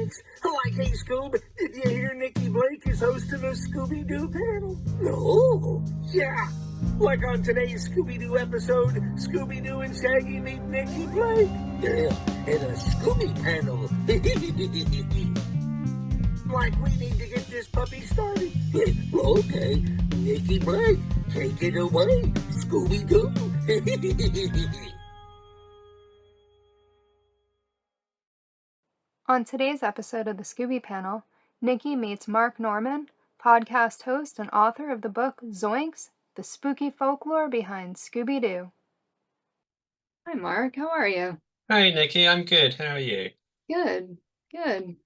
Zoinks! Like, hey, Scoob, did you hear Nikki Blake is hosting a Scooby-Doo panel? No! Yeah! Like on today's Scooby-Doo episode, Scooby-Doo and Shaggy meet Nikki Blake. Yeah, and a Scooby Panel. Like, we need to get this puppy started. Okay, Nikki Blake, take it away, Scooby-Doo. On today's episode of the Scooby Panel, Nikki meets Mark Norman, podcast host and author of the book Zoinks, the spooky folklore behind Scooby-Doo. Hi Mark, how are you? Hey Nikki, I'm good. How are you? Good.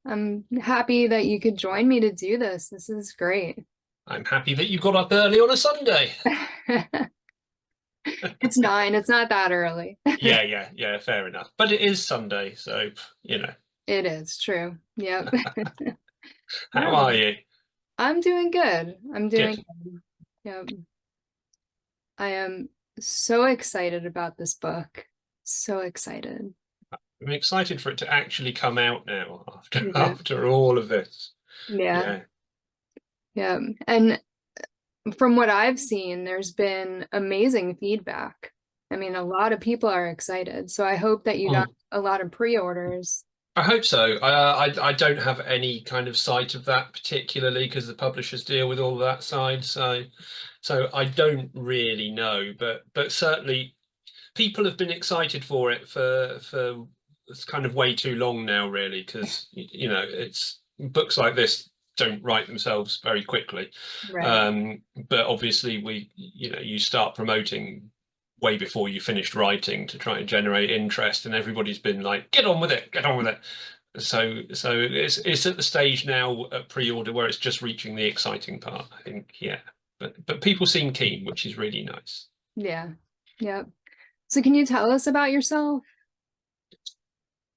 I'm happy that you could join me to do this. This is great. I'm happy that you got up early on a Sunday. It's 9, it's not that early. Yeah, fair enough. But it is Sunday, so, you know. It is, true. Yep. How are you? I'm doing good. Good. Yep. I am so excited about this book. So excited. I'm excited for it to actually come out now after all of this. Yeah. And from what I've seen, there's been amazing feedback. I mean, a lot of people are excited. So I hope that you got a lot of pre-orders. I hope so. I don't have any kind of sight of that particularly because the publishers deal with all of that side. So I don't really know, but certainly people have been excited for it for it's kind of way too long now, really, because you know it's books like this don't write themselves very quickly. Right. But obviously you start promoting way before you finished writing to try and generate interest, and everybody's been like, get on with it. So it's at the stage now at pre-order where it's just reaching the exciting part, I think. Yeah, but people seem keen, which is really nice. Yeah. So can you tell us about yourself?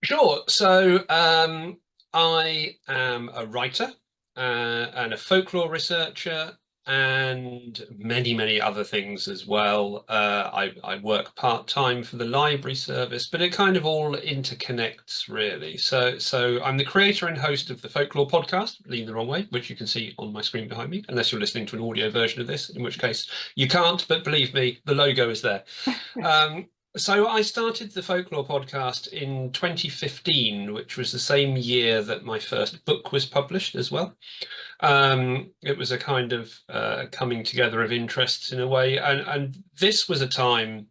Sure. So I am a writer and a folklore researcher and many other things as well. I work part-time for the library service, but it kind of all interconnects really. So I'm the creator and host of the Folklore Podcast, Lean the Wrong Way, which you can see on my screen behind me, unless you're listening to an audio version of this, in which case you can't, but believe me, the logo is there. So I started the Folklore Podcast in 2015, which was the same year that my first book was published as well. It was a kind of coming together of interests in a way. And this was a time,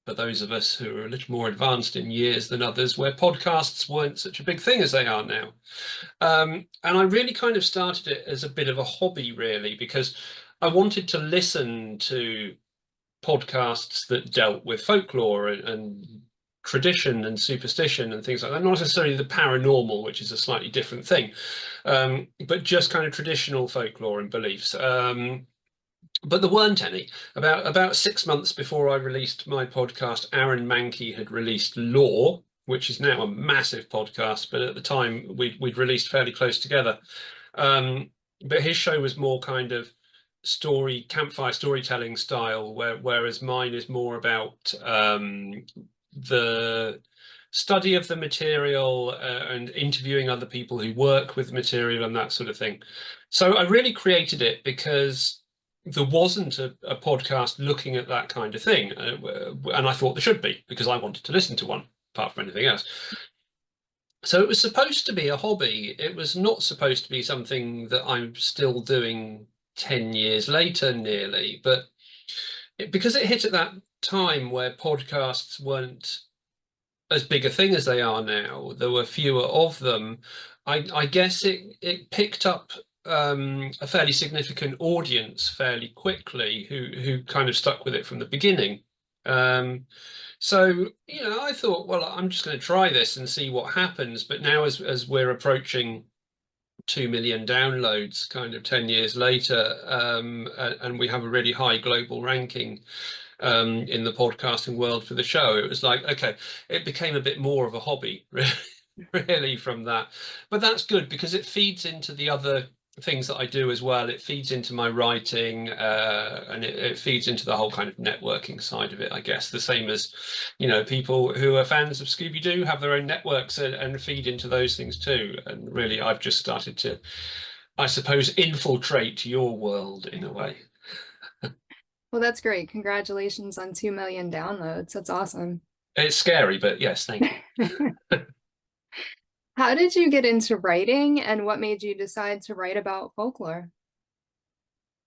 for those of us who are a little more advanced in years than others, where podcasts weren't such a big thing as they are now. And I really kind of started it as a bit of a hobby, really, because I wanted to listen to podcasts that dealt with folklore and tradition and superstition and things like that, not necessarily the paranormal, which is a slightly different thing, but just kind of traditional folklore and beliefs. But there weren't any. About 6 months before I released my podcast, Aaron Mankey had released Lore, which is now a massive podcast, but at the time we'd released fairly close together. But his show was more kind of campfire storytelling style, whereas mine is more about the study of the material and interviewing other people who work with material and that sort of thing. So I really created it because there wasn't a podcast looking at that kind of thing, and I thought there should be, because I wanted to listen to one apart from anything else. So it was supposed to be a hobby. It was not supposed to be something that I'm still doing 10 years later nearly, but because it hit at that time where podcasts weren't as big a thing as they are now, there were fewer of them. I guess it picked up a fairly significant audience fairly quickly who kind of stuck with it from the beginning. So I thought, well, I'm just going to try this and see what happens. But now as we're approaching 2 million downloads kind of 10 years later, and we have a really high global ranking in the podcasting world for the show, it was like, okay, it became a bit more of a hobby really from that. But that's good because it feeds into the other things that I do as well. It feeds into my writing, and it feeds into the whole kind of networking side of it, I guess. The same as, people who are fans of Scooby-Doo have their own networks and feed into those things too. And really, I've just started to, I suppose, infiltrate your world in a way. Well, that's great. Congratulations on 2 million downloads. That's awesome. It's scary, but yes, thank you. How did you get into writing, and what made you decide to write about folklore?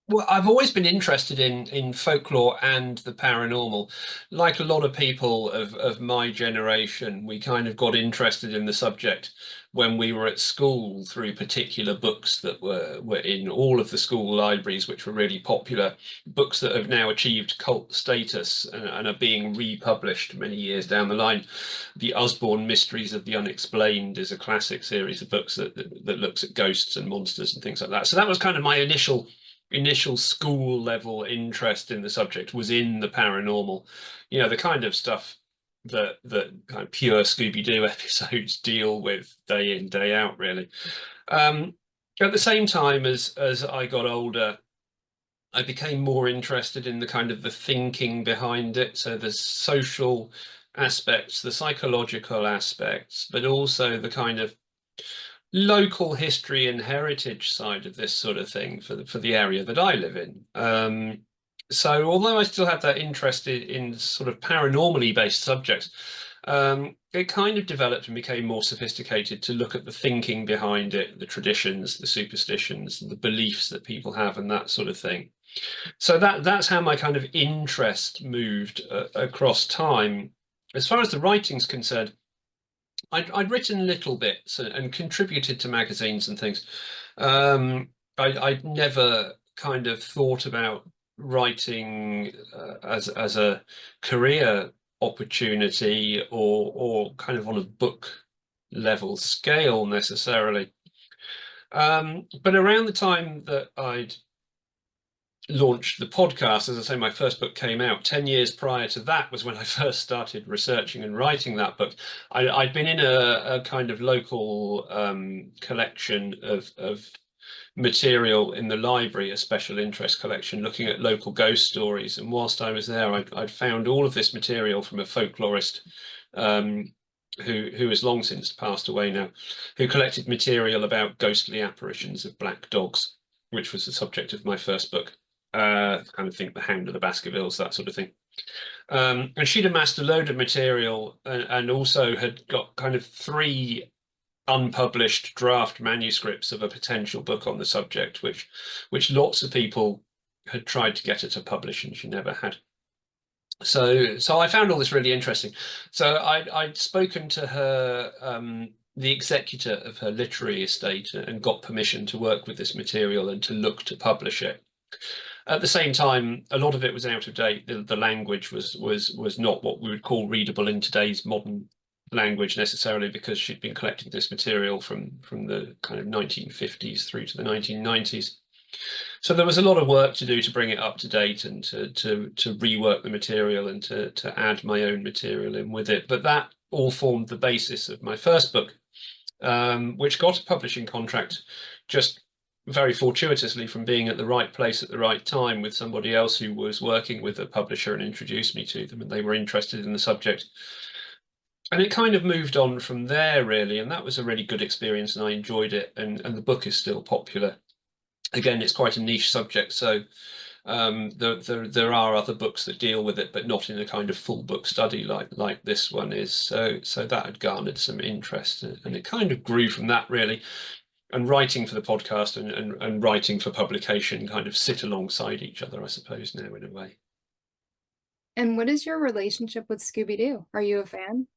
Well, I've always been interested in folklore and the paranormal. Like a lot of people of my generation, we kind of got interested in the subject when we were at school through particular books that were in all of the school libraries, which were really popular, books that have now achieved cult status and are being republished many years down the line. The Usborne Mysteries of the Unexplained is a classic series of books that looks at ghosts and monsters and things like that. So that was kind of my initial school level interest in the subject, was in the paranormal, the kind of stuff that kind of pure Scooby-Doo episodes deal with day in, day out, really. At the same time as I got older, I became more interested in the kind of the thinking behind it. So the social aspects, the psychological aspects, but also the kind of local history and heritage side of this sort of thing for the area that I live in. So although I still had that interest in sort of paranormally based subjects, it kind of developed and became more sophisticated to look at the thinking behind it, the traditions, the superstitions, the beliefs that people have, and that sort of thing. So that's how my kind of interest moved across time. As far as the writing's concerned, I'd written little bits and contributed to magazines and things. I'd never kind of thought about writing as a career opportunity or kind of on a book level scale necessarily. But around the time that I'd launched the podcast, as I say, my first book came out 10 years prior to that was when I first started researching and writing that book. I'd been in a kind of local collection of material in the library, a special interest collection looking at local ghost stories. And whilst I was there, I'd found all of this material from a folklorist who has long since passed away now, who collected material about ghostly apparitions of black dogs, which was the subject of my first book. Kind of think The Hound of the Baskervilles, that sort of thing. And she'd amassed a load of material and also had got kind of 3 unpublished draft manuscripts of a potential book on the subject, which lots of people had tried to get her to publish, and she never had. So I found all this really interesting. So I'd spoken to her, the executor of her literary estate, and got permission to work with this material and to look to publish it. At the same time, a lot of it was out of date. The language was not what we would call readable in today's modern language necessarily, because she'd been collecting this material from the kind of 1950s through to the 1990s. So there was a lot of work to do to bring it up to date and to rework the material and to add my own material in with it. But that all formed the basis of my first book, which got a publishing contract just very fortuitously from being at the right place at the right time with somebody else who was working with a publisher and introduced me to them, and they were interested in the subject. And it kind of moved on from there, really, and that was a really good experience, and I enjoyed it, and the book is still popular. Again, it's quite a niche subject, so there are other books that deal with it, but not in a kind of full book study like this one is. So that had garnered some interest, and it kind of grew from that, really. And writing for the podcast and writing for publication kind of sit alongside each other, I suppose, now in a way. And what is your relationship with Scooby-Doo? Are you a fan?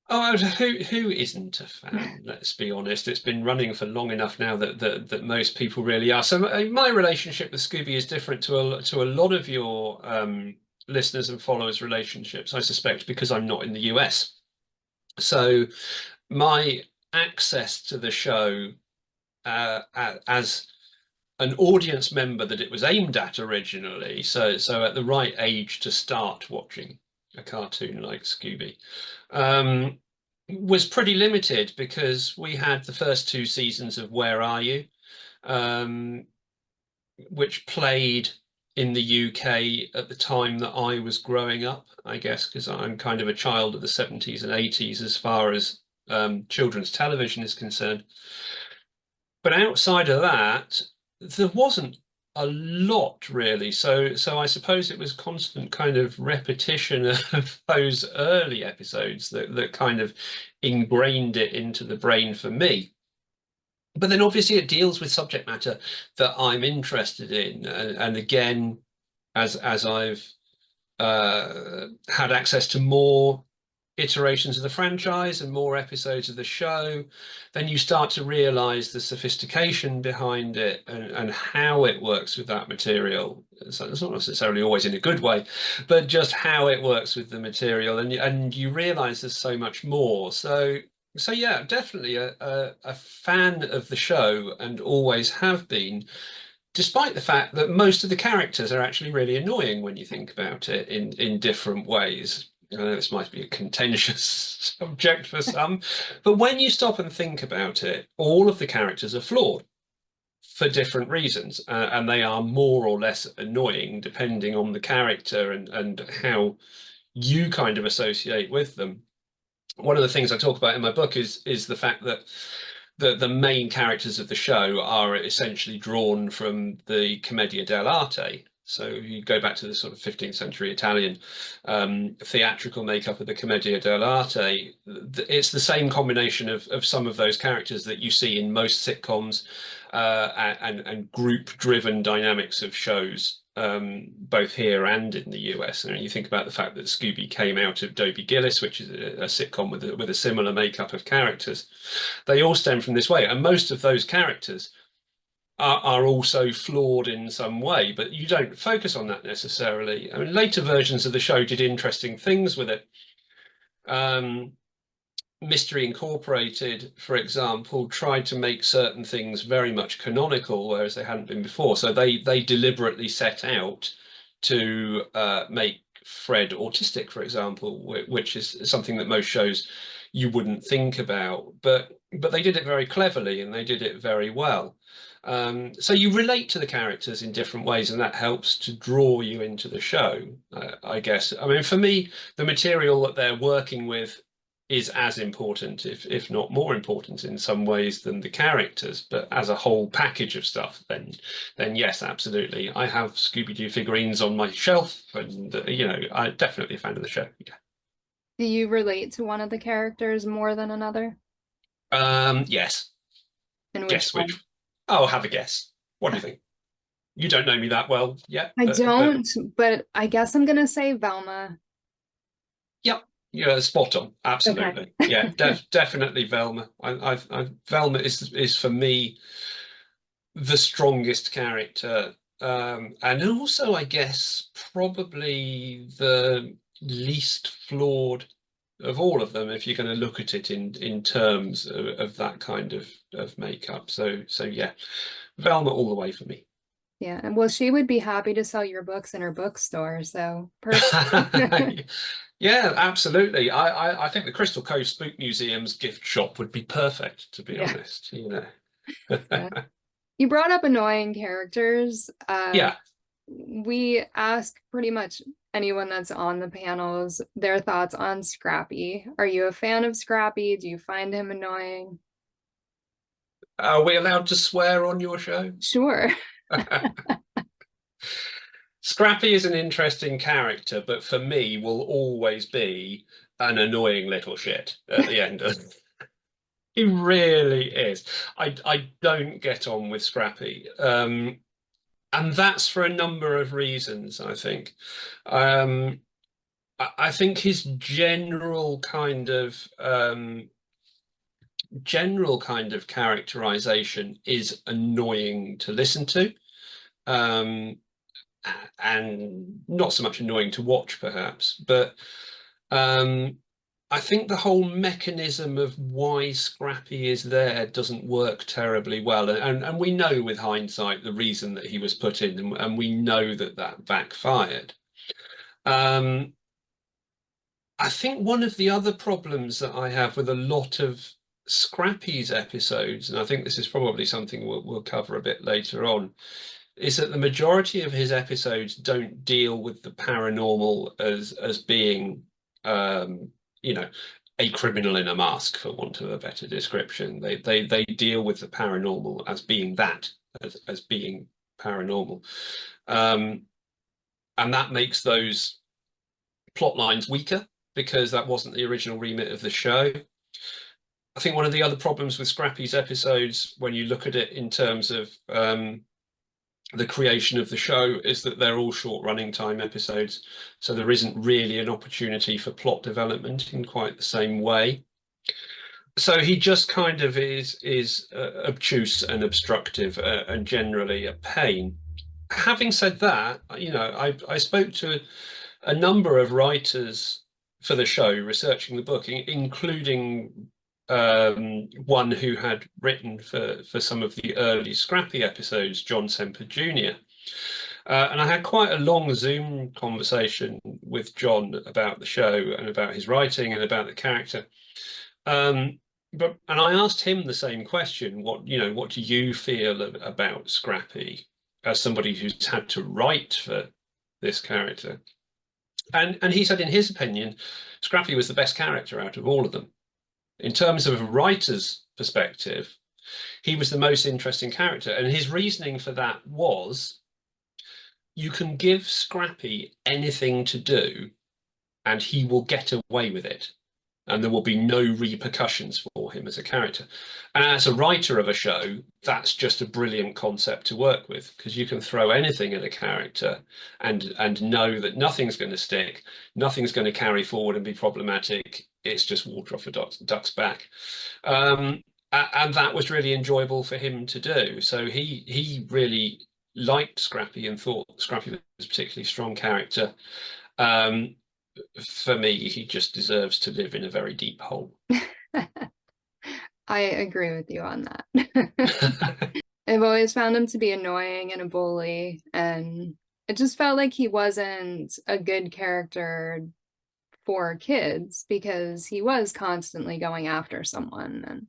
Oh, who isn't a fan? Let's be honest. It's been running for long enough now that most people really are. So my relationship with Scooby is different to a lot of your listeners and followers' relationships, I suspect, because I'm not in the US. So my access to the show as an audience member that it was aimed at originally, so at the right age to start watching a cartoon like Scooby, was pretty limited, because we had the first 2 seasons of Where Are You? which played in the UK at the time that I was growing up, I guess, because I'm kind of a child of the 70s and 80s as far as children's television is concerned. But outside of that, there wasn't a lot really. So I suppose it was constant kind of repetition of those early episodes that kind of ingrained it into the brain for me. But then obviously it deals with subject matter that I'm interested in, and again, as I've had access to more iterations of the franchise and more episodes of the show, then you start to realize the sophistication behind it and how it works with that material. So it's not necessarily always in a good way, but just how it works with the material, and you realize there's so much more. So yeah, definitely a fan of the show and always have been, despite the fact that most of the characters are actually really annoying when you think about it in different ways. I know this might be a contentious subject for some, but when you stop and think about it, all of the characters are flawed for different reasons, and they are more or less annoying depending on the character and how you kind of associate with them. One of the things I talk about in my book is the fact that the main characters of the show are essentially drawn from the commedia dell'arte. So you go back to the sort of 15th century Italian theatrical makeup of the commedia dell'arte. It's the same combination of some of those characters that you see in most sitcoms and group-driven dynamics of shows, both here and in the US. And you think about the fact that Scooby came out of Dobie Gillis, which is a sitcom with a similar makeup of characters. They all stem from this way, and most of those characters are also flawed in some way, but you don't focus on that necessarily. I mean, later versions of the show did interesting things with it. Mystery Incorporated, for example, tried to make certain things very much canonical, whereas they hadn't been before. So they deliberately set out to make Fred autistic, for example, which is something that most shows you wouldn't think about. But they did it very cleverly, and they did it very well. So you relate to the characters in different ways, and that helps to draw you into the show, I guess. I mean, for me, the material that they're working with is as important, if not more important in some ways than the characters. But as a whole package of stuff, then yes, absolutely. I have Scooby-Doo figurines on my shelf, and I'm definitely a fan of the show. Yeah. Do you relate to one of the characters more than another? Yes. And Guess one? which? Oh, have a guess. What do you think? You don't know me that well yet. I don't, but I guess I'm gonna say Velma. Yep. Yeah, spot on. Absolutely. Okay. Yeah, definitely Velma. Velma is for me the strongest character, and also I guess probably the least flawed of all of them, if you're going to look at it in terms of that kind of makeup. So yeah, Velma all the way for me. Yeah, and well, she would be happy to sell your books in her bookstore, so perfect. Yeah, absolutely. I think the Crystal Cove Spook Museum's gift shop would be perfect, to be honest. Yeah. You brought up annoying characters. Yeah. We ask pretty much anyone that's on the panels their thoughts on Scrappy. Are you a fan of Scrappy? Do you find him annoying? Are we allowed to swear on your show? Sure. Scrappy is an interesting character, but for me will always be an annoying little shit at the end of it. He really is. I don't get on with Scrappy. And that's for a number of reasons, I think. I think his general kind of characterization is annoying to listen to. And not so much annoying to watch, perhaps, but I think the whole mechanism of why Scrappy is there doesn't work terribly well, and we know with hindsight the reason that he was put in, and we know that backfired. I think one of the other problems that I have with a lot of Scrappy's episodes, and I think this is probably something we'll cover a bit later on, is that the majority of his episodes don't deal with the paranormal as being, you know, a criminal in a mask, for want of a better description. They deal with the paranormal as being that, as being paranormal, and that makes those plot lines weaker because that wasn't the original remit of the show. I think one of the other problems with Scrappy's episodes, when you look at it in terms of the creation of the show, is that they're all short running time episodes. So there isn't really an opportunity for plot development in quite the same way. So he just kind of is obtuse and obstructive and generally a pain. Having said that, you know, I spoke to a number of writers for the show researching the book, including one who had written for some of the early Scrappy episodes, John Semper Jr. And I had quite a long Zoom conversation with John about the show and about his writing and about the character. And I asked him the same question: what do you feel about Scrappy as somebody who's had to write for this character? And he said, in his opinion, Scrappy was the best character out of all of them. In terms of a writer's perspective, he was the most interesting character. And his reasoning for that was, you can give Scrappy anything to do and he will get away with it. And there will be no repercussions for him as a character. And as a writer of a show, that's just a brilliant concept to work with, because you can throw anything at a character and know that nothing's going to stick, nothing's going to carry forward and be problematic. It's just water off a duck's back. And that was really enjoyable for him to do. So he really liked Scrappy and thought Scrappy was a particularly strong character. For me, he just deserves to live in a very deep hole. I agree with you on that. I've always found him to be annoying and a bully, and it just felt like he wasn't a good character for kids because he was constantly going after someone. And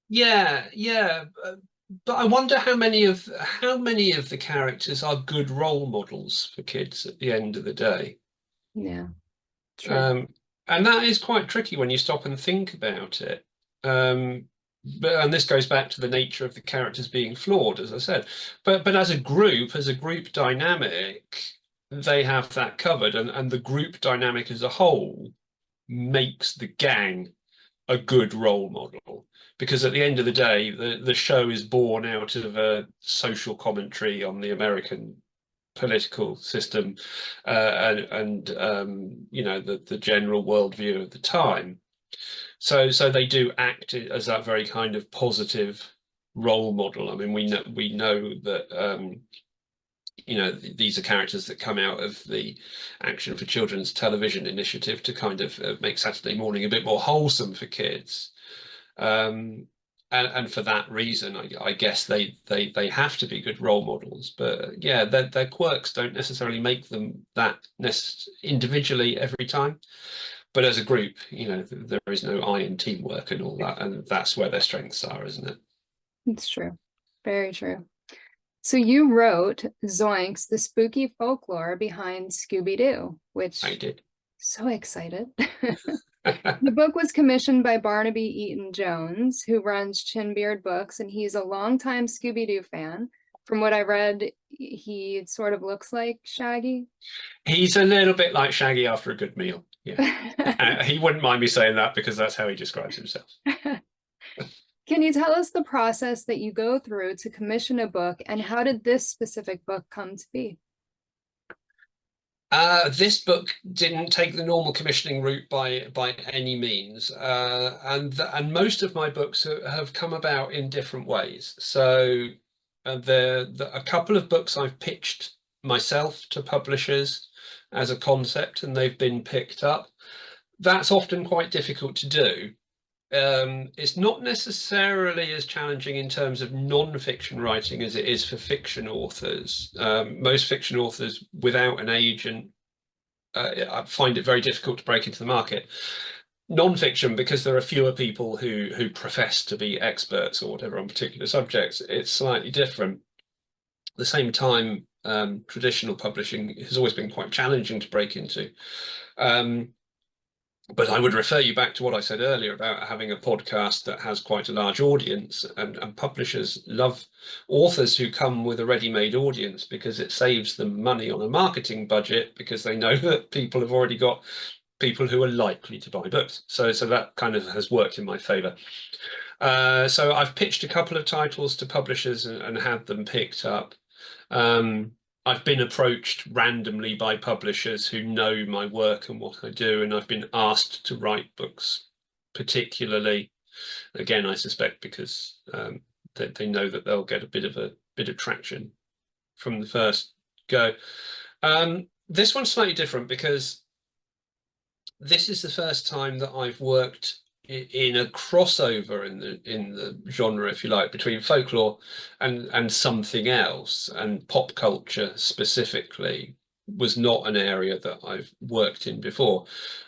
yeah, but I wonder how many of the characters are good role models for kids at the end of the day. Yeah, true. And that is quite tricky when you stop and think about it. And this goes back to the nature of the characters being flawed, as I said. But as a group dynamic, they have that covered, and the group dynamic as a whole makes the gang a good role model. Because at the end of the day, the show is born out of a social commentary on the American political system and you know, the general worldview of the time. So they do act as that very kind of positive role model. I mean, we know that you know, these are characters that come out of the Action for Children's Television initiative to kind of make Saturday morning a bit more wholesome for kids. And for that reason, I guess they have to be good role models. But yeah, their quirks don't necessarily make them that individually every time. But as a group, you know, there is no I in teamwork and all that, and that's where their strengths are, isn't it? It's true. Very true. So you wrote Zoinks, the spooky folklore behind Scooby-Doo, which I did. So excited. The book was commissioned by Barnaby Eaton Jones, who runs Chinbeard Books, and he's a longtime Scooby-Doo fan. From what I read, he sort of looks like Shaggy. He's a little bit like Shaggy after a good meal. Yeah. He wouldn't mind me saying that because that's how he describes himself. Can you tell us the process that you go through to commission a book, and how did this specific book come to be? This book didn't take the normal commissioning route by any means, and most of my books have come about in different ways. So a couple of books I've pitched myself to publishers as a concept, and they've been picked up. That's often quite difficult to do. It's not necessarily as challenging in terms of non-fiction writing as it is for fiction authors. Most fiction authors without an agent, I find it very difficult to break into the market. non-fiction, because there are fewer people who profess to be experts or whatever on particular subjects, it's slightly different. At the same time, traditional publishing has always been quite challenging to break into. But I would refer you back to what I said earlier about having a podcast that has quite a large audience, and publishers love authors who come with a ready-made audience, because it saves them money on a marketing budget, because they know that people have already got people who are likely to buy books. So that kind of has worked in my favor. So I've pitched a couple of titles to publishers and had them picked up. I've been approached randomly by publishers who know my work and what I do, and I've been asked to write books, particularly, again, I suspect because they know that they'll get a bit of traction from the first go. This one's slightly different because this is the first time that I've worked in a crossover in the genre, if you like, between folklore and something else. And pop culture specifically was not an area that I've worked in before.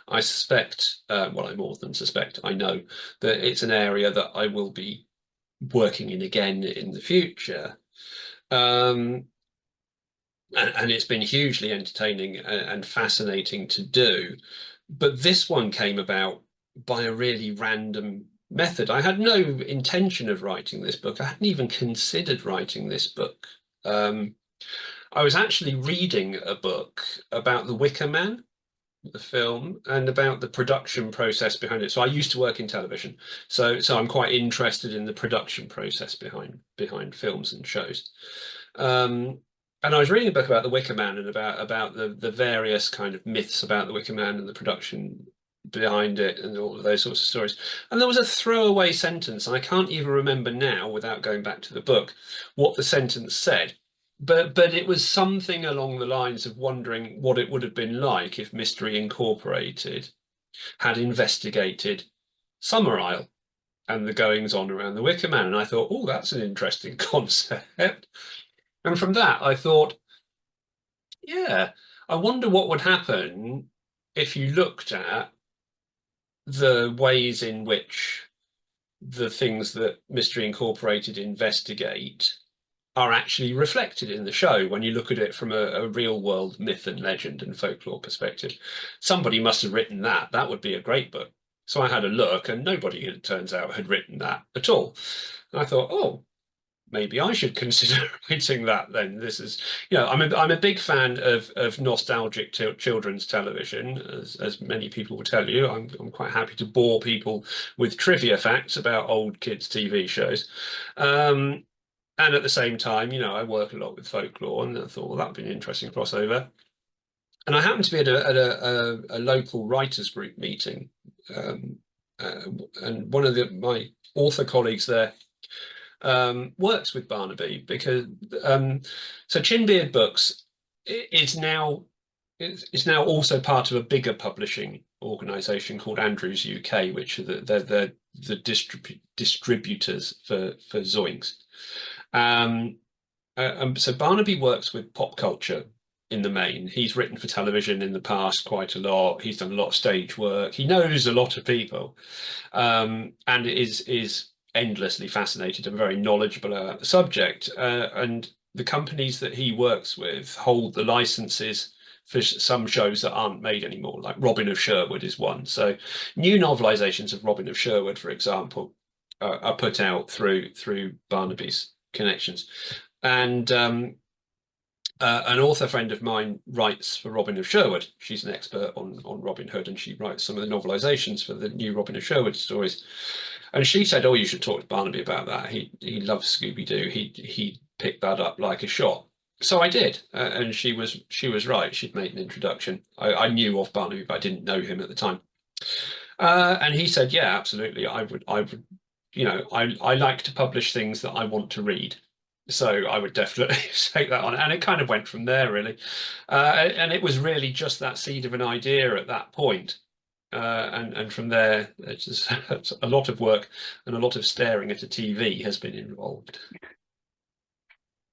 I suspect, well, I more than suspect, I know that it's an area that I will be working in again in the future. And it's been hugely entertaining and fascinating to do. But this one came about by a really random method. I had no intention of writing this book. I hadn't even considered writing this book. I was actually reading a book about The Wicker Man, the film, and about the production process behind it. So I used to work in television, so I'm quite interested in the production process behind films and shows. And I was reading a book about The Wicker Man and about the various kind of myths about The Wicker Man and the production behind it and all of those sorts of stories. And there was a throwaway sentence, and I can't even remember now, without going back to the book, what the sentence said. But it was something along the lines of wondering what it would have been like if Mystery Incorporated had investigated Summerisle and the goings on around the Wicker Man. And I thought, oh, that's an interesting concept. And from that, I thought, yeah, I wonder what would happen if you looked at the ways in which the things that Mystery Incorporated investigate are actually reflected in the show when you look at it from a real world myth and legend and folklore perspective. Somebody must have written that. That would be a great book. So I had a look, and nobody, it turns out, had written that at all. And I thought, oh, maybe I should consider writing that then. This is, I'm a big fan of nostalgic children's television, as many people will tell you. I'm quite happy to bore people with trivia facts about old kids' TV shows. And at the same time, I work a lot with folklore, and I thought, well, that'd be an interesting crossover. And I happened to be at a local writers group meeting, and one of my author colleagues there works with Barnaby, because so Chinbeard Books is now also part of a bigger publishing organisation called Andrews UK, which are the distributors for Zoinks. So Barnaby works with pop culture in the main. He's written for television in the past quite a lot. He's done a lot of stage work. He knows a lot of people, and is endlessly fascinated and very knowledgeable about the subject. And the companies that he works with hold the licenses for some shows that aren't made anymore, like Robin of Sherwood is one. So new novelizations of Robin of Sherwood, for example, are put out through Barnaby's connections. And an author friend of mine writes for Robin of Sherwood. She's an expert on Robin Hood, and she writes some of the novelizations for the new Robin of Sherwood stories. And she said, oh, you should talk to Barnaby about that. He loves Scooby-Doo. He picked that up like a shot. So I did, and she was right. She'd made an introduction. I knew of Barnaby, but I didn't know him at the time. And he said, yeah, absolutely. I would, I like to publish things that I want to read. So I would definitely take that on. And it kind of went from there, really. And it was really just that seed of an idea at that point. And from there, it's just a lot of work and a lot of staring at a TV has been involved.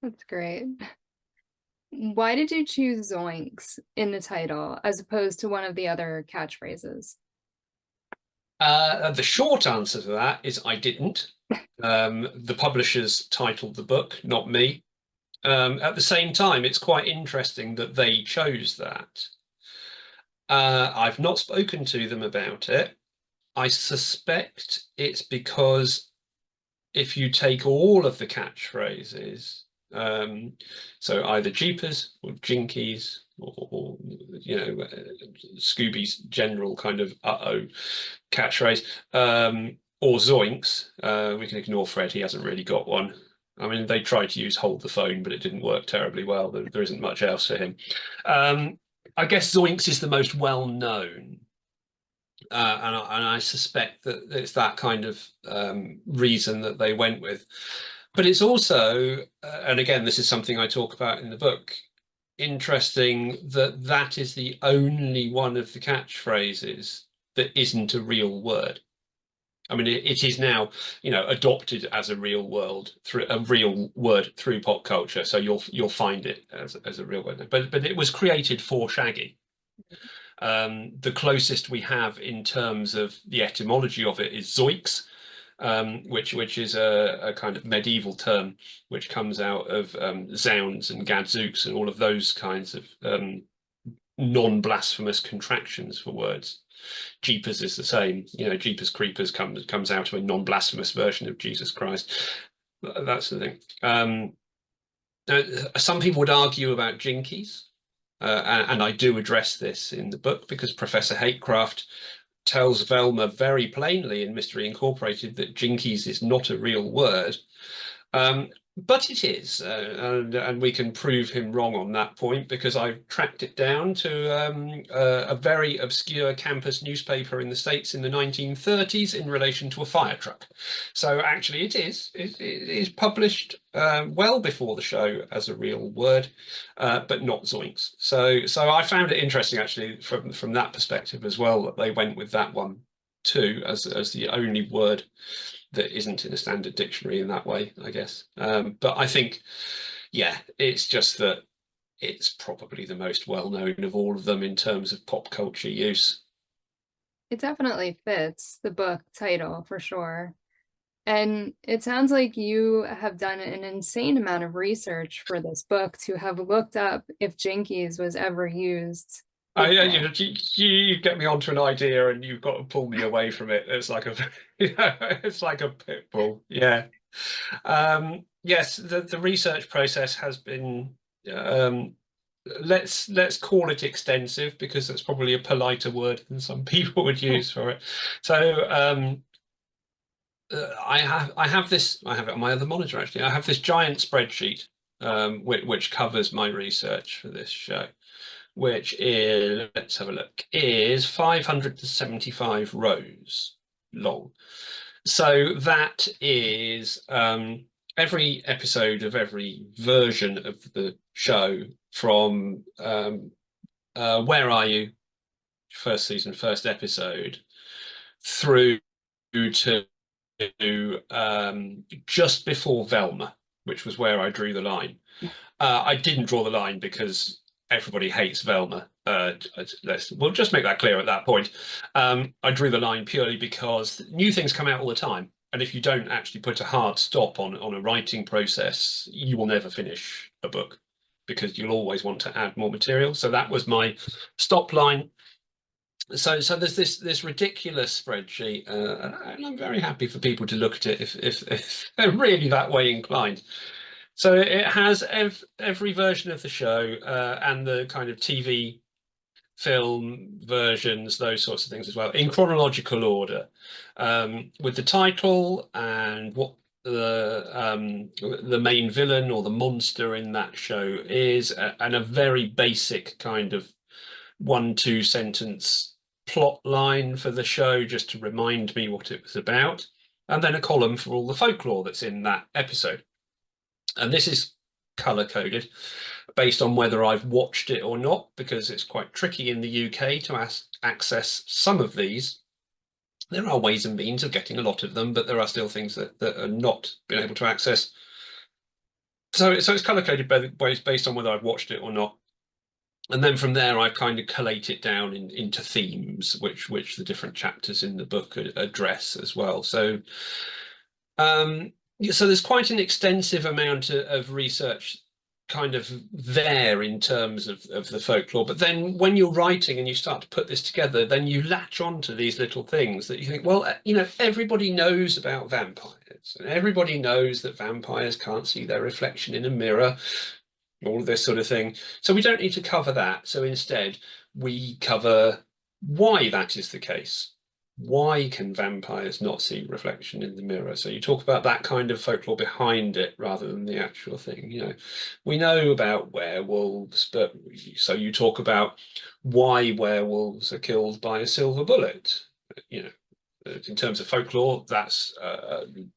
That's great. Why did you choose Zoinks in the title as opposed to one of the other catchphrases? The short answer to that is I didn't. The publishers titled the book, not me. At the same time, it's quite interesting that they chose that. I've not spoken to them about it. I suspect it's because if you take all of the catchphrases, so either Jeepers or Jinkies or Scooby's general kind of uh-oh catchphrase, or Zoinks, we can ignore Fred, he hasn't really got one. I mean, they tried to use hold the phone, but it didn't work terribly well. There isn't much else for him. I guess Zoinks is the most well-known. And I suspect that it's that kind of reason that they went with. But it's also, and again, this is something I talk about in the book, interesting that that is the only one of the catchphrases that isn't a real word. I mean, it is now, adopted as a real word through pop culture. So you'll find it as a real word. But it was created for Shaggy. The closest we have in terms of the etymology of it is Zoinks, which is a kind of medieval term which comes out of zounds and gadzooks and all of those kinds of non-blasphemous contractions for words. Jeepers is the same. Jeepers Creepers comes out of a non-blasphemous version of Jesus Christ. That's the thing. Some people would argue about Jinkies. And I do address this in the book because Professor Hatecraft tells Velma very plainly in Mystery Incorporated that Jinkies is not a real word. But it is, and we can prove him wrong on that point because I've tracked it down to a very obscure campus newspaper in the States in the 1930s in relation to a fire truck. So actually it is published well before the show as a real word, but not Zoinks. So I found it interesting actually from that perspective as well that they went with that one too as the only word that isn't in a standard dictionary in that way, I guess. But I think, it's just that it's probably the most well-known of all of them in terms of pop culture use. It definitely fits the book title for sure. And it sounds like you have done an insane amount of research for this book to have looked up if Jinkies was ever used. You get me onto an idea and you've got to pull me away from it. It's like it's like a pit bull. Yeah. Yes, the research process has been let's call it extensive because that's probably a politer word than some people would use for it. So I have it on my other monitor actually. I have this giant spreadsheet which covers my research for this show, which is, let's have a look, is 575 rows long. So that is every episode of every version of the show from Where Are You? First season, first episode, through to just before Velma, which was where I drew the line. I didn't draw the line because everybody hates Velma. We'll just make that clear at that point. I drew the line purely because new things come out all the time. And if you don't actually put a hard stop on a writing process, you will never finish a book because you'll always want to add more material. So that was my stop line. So there's this ridiculous spreadsheet, and I'm very happy for people to look at it if they're really that way inclined. So it has every version of the show and the kind of TV, film versions, those sorts of things as well, in chronological order, with the title and what the main villain or the monster in that show is, and a very basic kind of 1-2 sentence plot line for the show just to remind me what it was about, and then a column for all the folklore that's in that episode. And this is color coded based on whether I've watched it or not, because it's quite tricky in the UK to access some of these. There are ways and means of getting a lot of them, but there are still things that are not been able to access. So it's color coded based on whether I've watched it or not. And then from there, I kind of collate it down into themes, which the different chapters in the book address as well. So, so there's quite an extensive amount of research kind of there in terms of the folklore. But then when you're writing and you start to put this together, then you latch onto these little things that you think, well, everybody knows about vampires, and everybody knows that vampires can't see their reflection in a mirror, all of this sort of thing. So we don't need to cover that. So instead, we cover why that is the case. Why can vampires not see reflection in the mirror? So you talk about that kind of folklore behind it rather than the actual thing. We know about werewolves, but so you talk about why werewolves are killed by a silver bullet. In terms of folklore, that's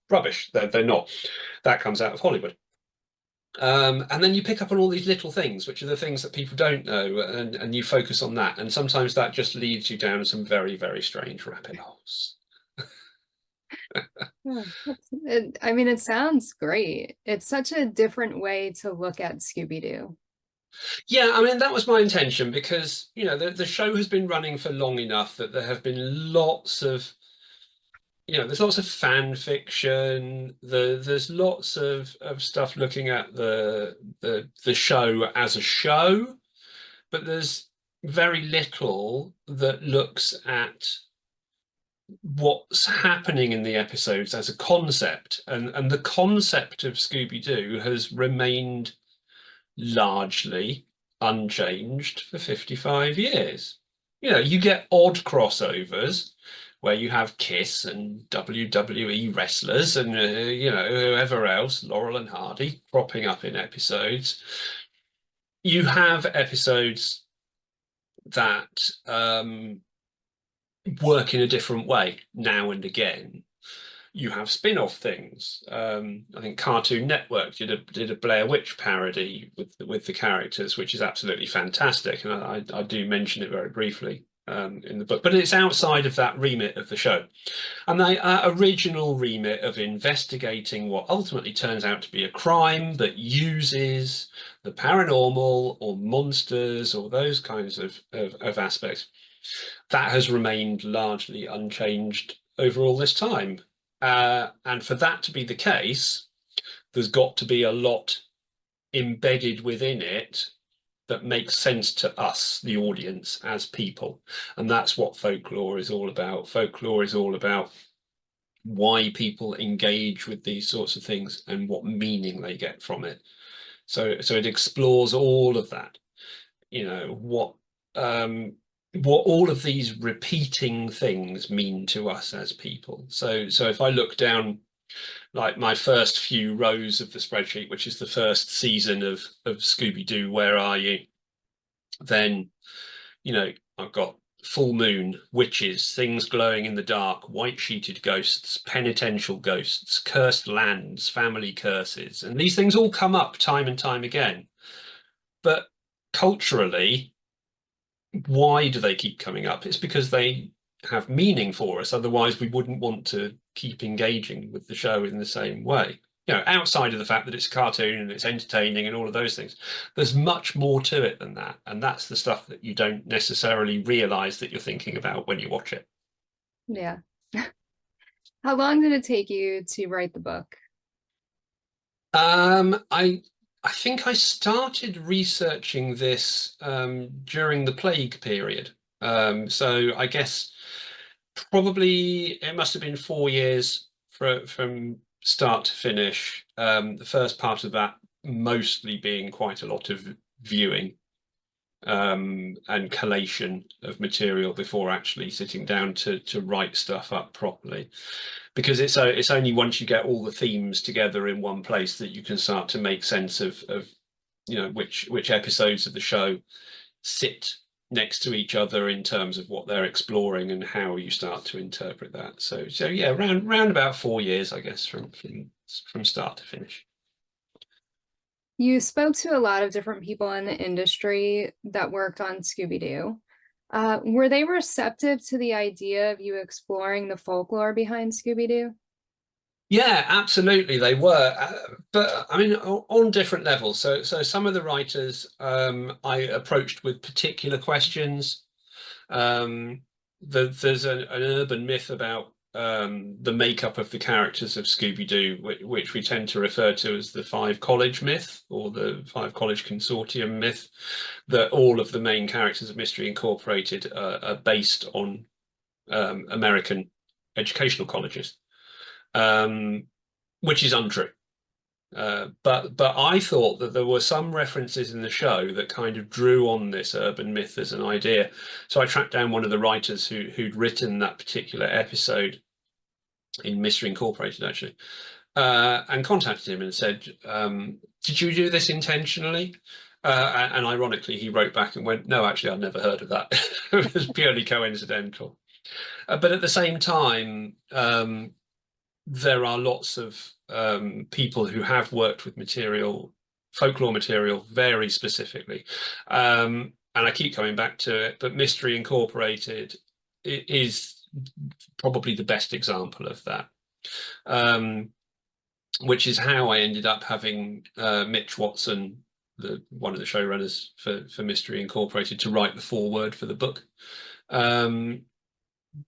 rubbish. They're not. That comes out of Hollywood. And then you pick up on all these little things, which are the things that people don't know, and you focus on that. And sometimes that just leads you down some very, very strange rabbit holes. It sounds great. It's such a different way to look at Scooby-Doo. Yeah, that was my intention, because, the show has been running for long enough that there have been lots of there's lots of fan fiction. There's lots of stuff looking at the show as a show, but there's very little that looks at what's happening in the episodes as a concept. And the concept of Scooby-Doo has remained largely unchanged for 55 years. You get odd crossovers where you have Kiss and WWE wrestlers and, whoever else, Laurel and Hardy, cropping up in episodes. You have episodes that work in a different way now and again. You have spin-off things. I think Cartoon Network did a Blair Witch parody with the characters, which is absolutely fantastic, and I do mention it very briefly in the book, but it's outside of that remit of the show. And the original remit of investigating what ultimately turns out to be a crime that uses the paranormal or monsters or those kinds of aspects, that has remained largely unchanged over all this time. And for that to be the case, there's got to be a lot embedded within it that makes sense to us, the audience, as people. And that's what folklore is all about. Folklore is all about why people engage with these sorts of things and what meaning they get from it. So it explores all of that, what all of these repeating things mean to us as people. So if I look down, like, my first few rows of the spreadsheet, which is the first season of Scooby-Doo, Where Are You? Then, I've got full moon, witches, things glowing in the dark, white-sheeted ghosts, penitential ghosts, cursed lands, family curses. And these things all come up time and time again. But culturally, why do they keep coming up? It's because they have meaning for us. Otherwise, we wouldn't want to keep engaging with the show in the same way. Outside of the fact that it's a cartoon and it's entertaining and all of those things, there's much more to it than that. And that's the stuff that you don't necessarily realize that you're thinking about when you watch it. Yeah. How long did it take you to write the book? I think I started researching this during the plague period. So I guess probably it must have been 4 years from start to finish. The first part of that mostly being quite a lot of viewing and collation of material before actually sitting down to write stuff up properly. Because it's only once you get all the themes together in one place that you can start to make sense of which episodes of the show sit next to each other in terms of what they're exploring and how you start to interpret that. So yeah, round about 4 years, I guess, from start to finish. You spoke to a lot of different people in the industry that worked on Scooby-Doo. Were they receptive to the idea of you exploring the folklore behind Scooby-Doo? Yeah, absolutely, they were, but I mean, on different levels. So some of the writers I approached with particular questions. Um, there's an urban myth about the makeup of the characters of Scooby-Doo, which we tend to refer to as the Five College myth or the Five College Consortium myth, that all of the main characters of Mystery Incorporated are based on American educational colleges, which is untrue. But I thought that there were some references in the show that kind of drew on this urban myth as an idea. So I tracked down one of the writers who'd written that particular episode in Mystery Incorporated, actually, and contacted him and said, "Did you do this intentionally?" And ironically, he wrote back and went, "No, actually, I'd never heard of that. It was purely coincidental." But at the same time, there are lots of people who have worked with folklore material very specifically. And I keep coming back to it, but Mystery Incorporated is probably the best example of that. Which is how I ended up having Mitch Watson, one of the showrunners for Mystery Incorporated, to write the foreword for the book.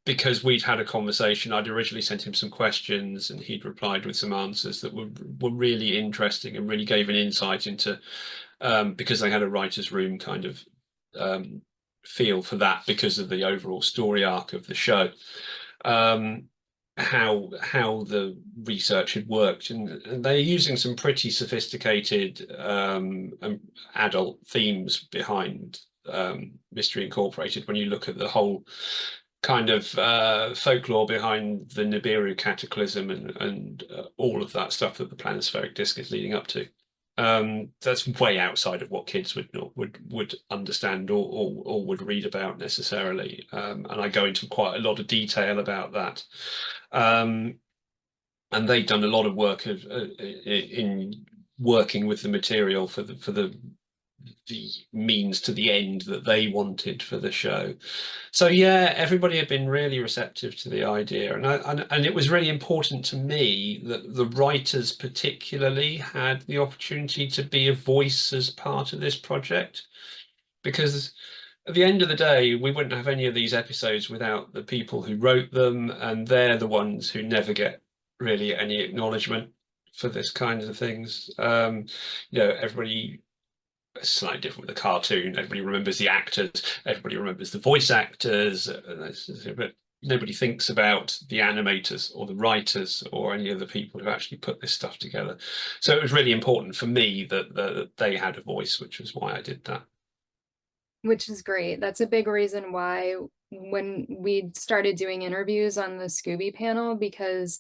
Because we'd had a conversation. I'd originally sent him some questions and he'd replied with some answers that were really interesting and really gave an insight into, because they had a writer's room kind of feel for that because of the overall story arc of the show, how the research had worked, and they're using some pretty sophisticated adult themes behind Mystery Incorporated when you look at the whole kind of folklore behind the Nibiru cataclysm and all of that stuff that the planispheric disk is leading up to. That's way outside of what kids would understand or would read about necessarily, and I go into quite a lot of detail about that. And they've done a lot of work in working with the material for the means to the end that they wanted for the show. So yeah, everybody had been really receptive to the idea, and it was really important to me that the writers particularly had the opportunity to be a voice as part of this project, because at the end of the day, we wouldn't have any of these episodes without the people who wrote them, and they're the ones who never get really any acknowledgement for this kind of things. Everybody, it's slightly different with the cartoon. Everybody remembers the actors, everybody remembers the voice actors, but nobody thinks about the animators or the writers or any of the people who actually put this stuff together. So it was really important for me that they had a voice, which was why I did that. Which is great. That's a big reason why when we started doing interviews on the Scooby panel, because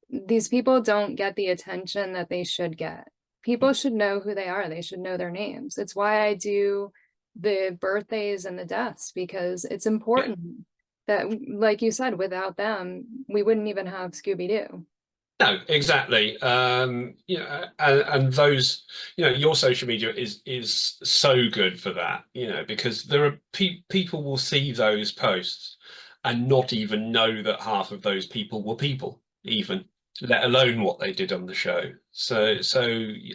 these people don't get the attention that they should get. People should know who they are. They should know their names. It's why I do the birthdays and the deaths, because it's important that, like you said, without them, we wouldn't even have Scooby-Doo. No, exactly. And those, your social media is so good for that, because there are people will see those posts and not even know that half of those people were people, even, let alone what they did on the show. So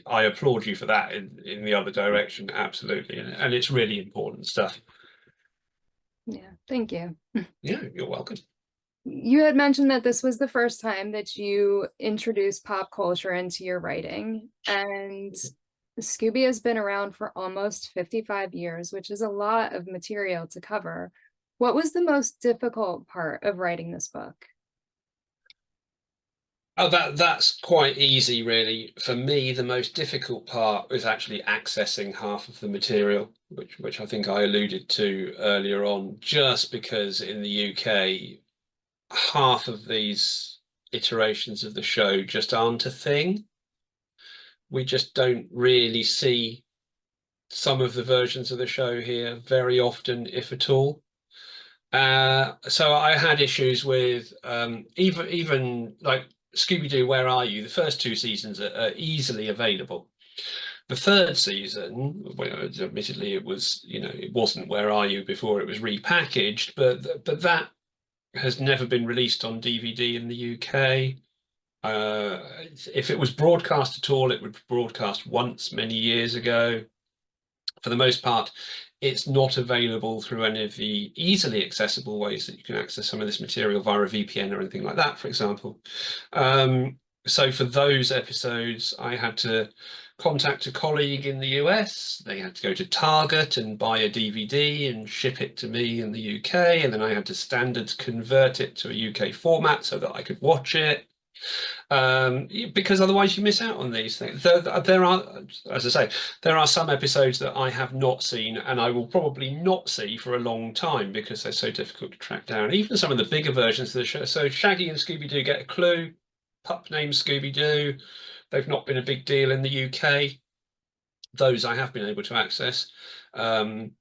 I applaud you for that in the other direction, absolutely. And it's really important stuff. Yeah, thank you. Yeah, you're welcome. You had mentioned that this was the first time that you introduced pop culture into your writing, and Scooby has been around for almost 55 years, which is a lot of material to cover. What was the most difficult part of writing this book? Oh, that's quite easy, really. For me, the most difficult part was actually accessing half of the material, which I think I alluded to earlier on, just because in the UK, half of these iterations of the show just aren't a thing. We just don't really see some of the versions of the show here very often, if at all. So I had issues with even like Scooby-Doo, Where Are You? The first two seasons are easily available. The third season, well, admittedly, it wasn't Where Are You before it was repackaged, but that has never been released on DVD in the UK. If it was broadcast at all, it would broadcast once many years ago. For the most part, it's not available through any of the easily accessible ways that you can access some of this material via a VPN or anything like that, for example. So for those episodes, I had to contact a colleague in the US. They had to go to Target and buy a DVD and ship it to me in the UK. And then I had to standard convert it to a UK format so that I could watch it. Because otherwise you miss out on these things. There are, as I say, there are some episodes that I have not seen and I will probably not see for a long time because they're so difficult to track down. Even some of the bigger versions of the show. So Shaggy and Scooby-Doo Get a Clue, pup named Scooby-Doo. They've not been a big deal in the UK. Those I have been able to access. But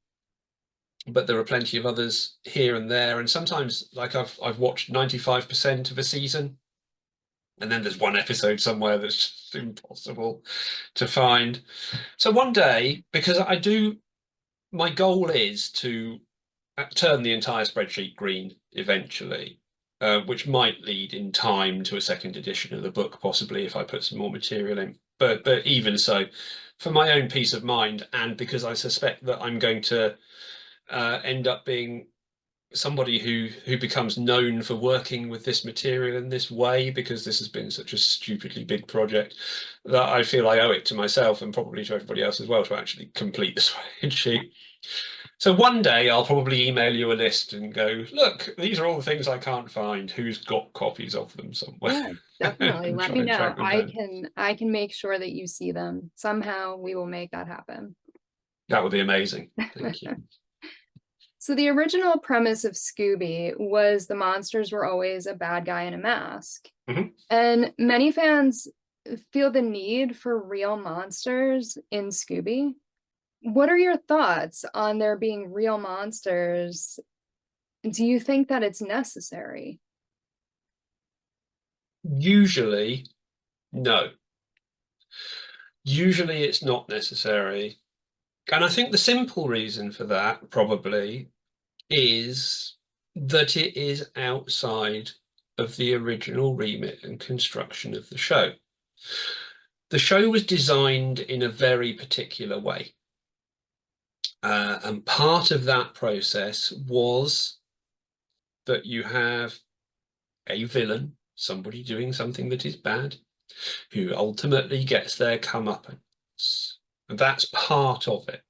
there are plenty of others here and there. And sometimes, like I've watched 95% of a season. And then there's one episode somewhere that's just impossible to find. So one day, because my goal is to turn the entire spreadsheet green eventually, which might lead in time to a second edition of the book, possibly if I put some more material in. But even so, for my own peace of mind, and because I suspect that I'm going to end up being somebody who becomes known for working with this material in this way, because this has been such a stupidly big project, that I feel I owe it to myself and probably to everybody else as well to actually complete the spreadsheet. So one day I'll probably email you a list and go, look, these are all the things I can't find. Who's got copies of them somewhere? Yeah, definitely. Let Try me and know. track them down. I can make sure that you see them. Somehow we will make that happen. That would be amazing. Thank you. So the original premise of Scooby was the monsters were always a bad guy in a mask. Mhm. And many fans feel the need for real monsters in Scooby. What are your thoughts on there being real monsters? Do you think that it's necessary? Usually, no. Usually it's not necessary. And I think the simple reason for that probably is that it is outside of the original remit and construction of the show. The show was designed in a very particular way. And part of that process was that you have a villain, somebody doing something that is bad, who ultimately gets their comeuppance. And that's part of it.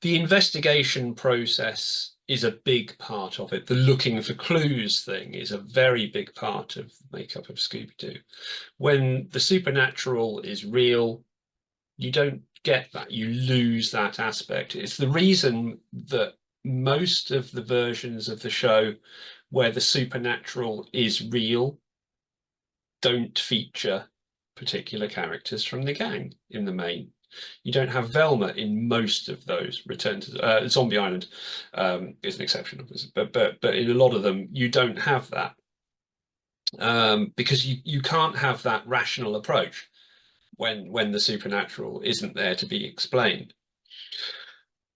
The investigation process is a big part of it. The looking for clues thing is a very big part of the makeup of Scooby-Doo. When the supernatural is real, you don't get that. You lose that aspect. It's the reason that most of the versions of the show where the supernatural is real don't feature particular characters from the gang in the main. You don't have Velma in most of those. Return to Zombie Island is an exception, obviously, but in a lot of them you don't have that because you can't have that rational approach when the supernatural isn't there to be explained.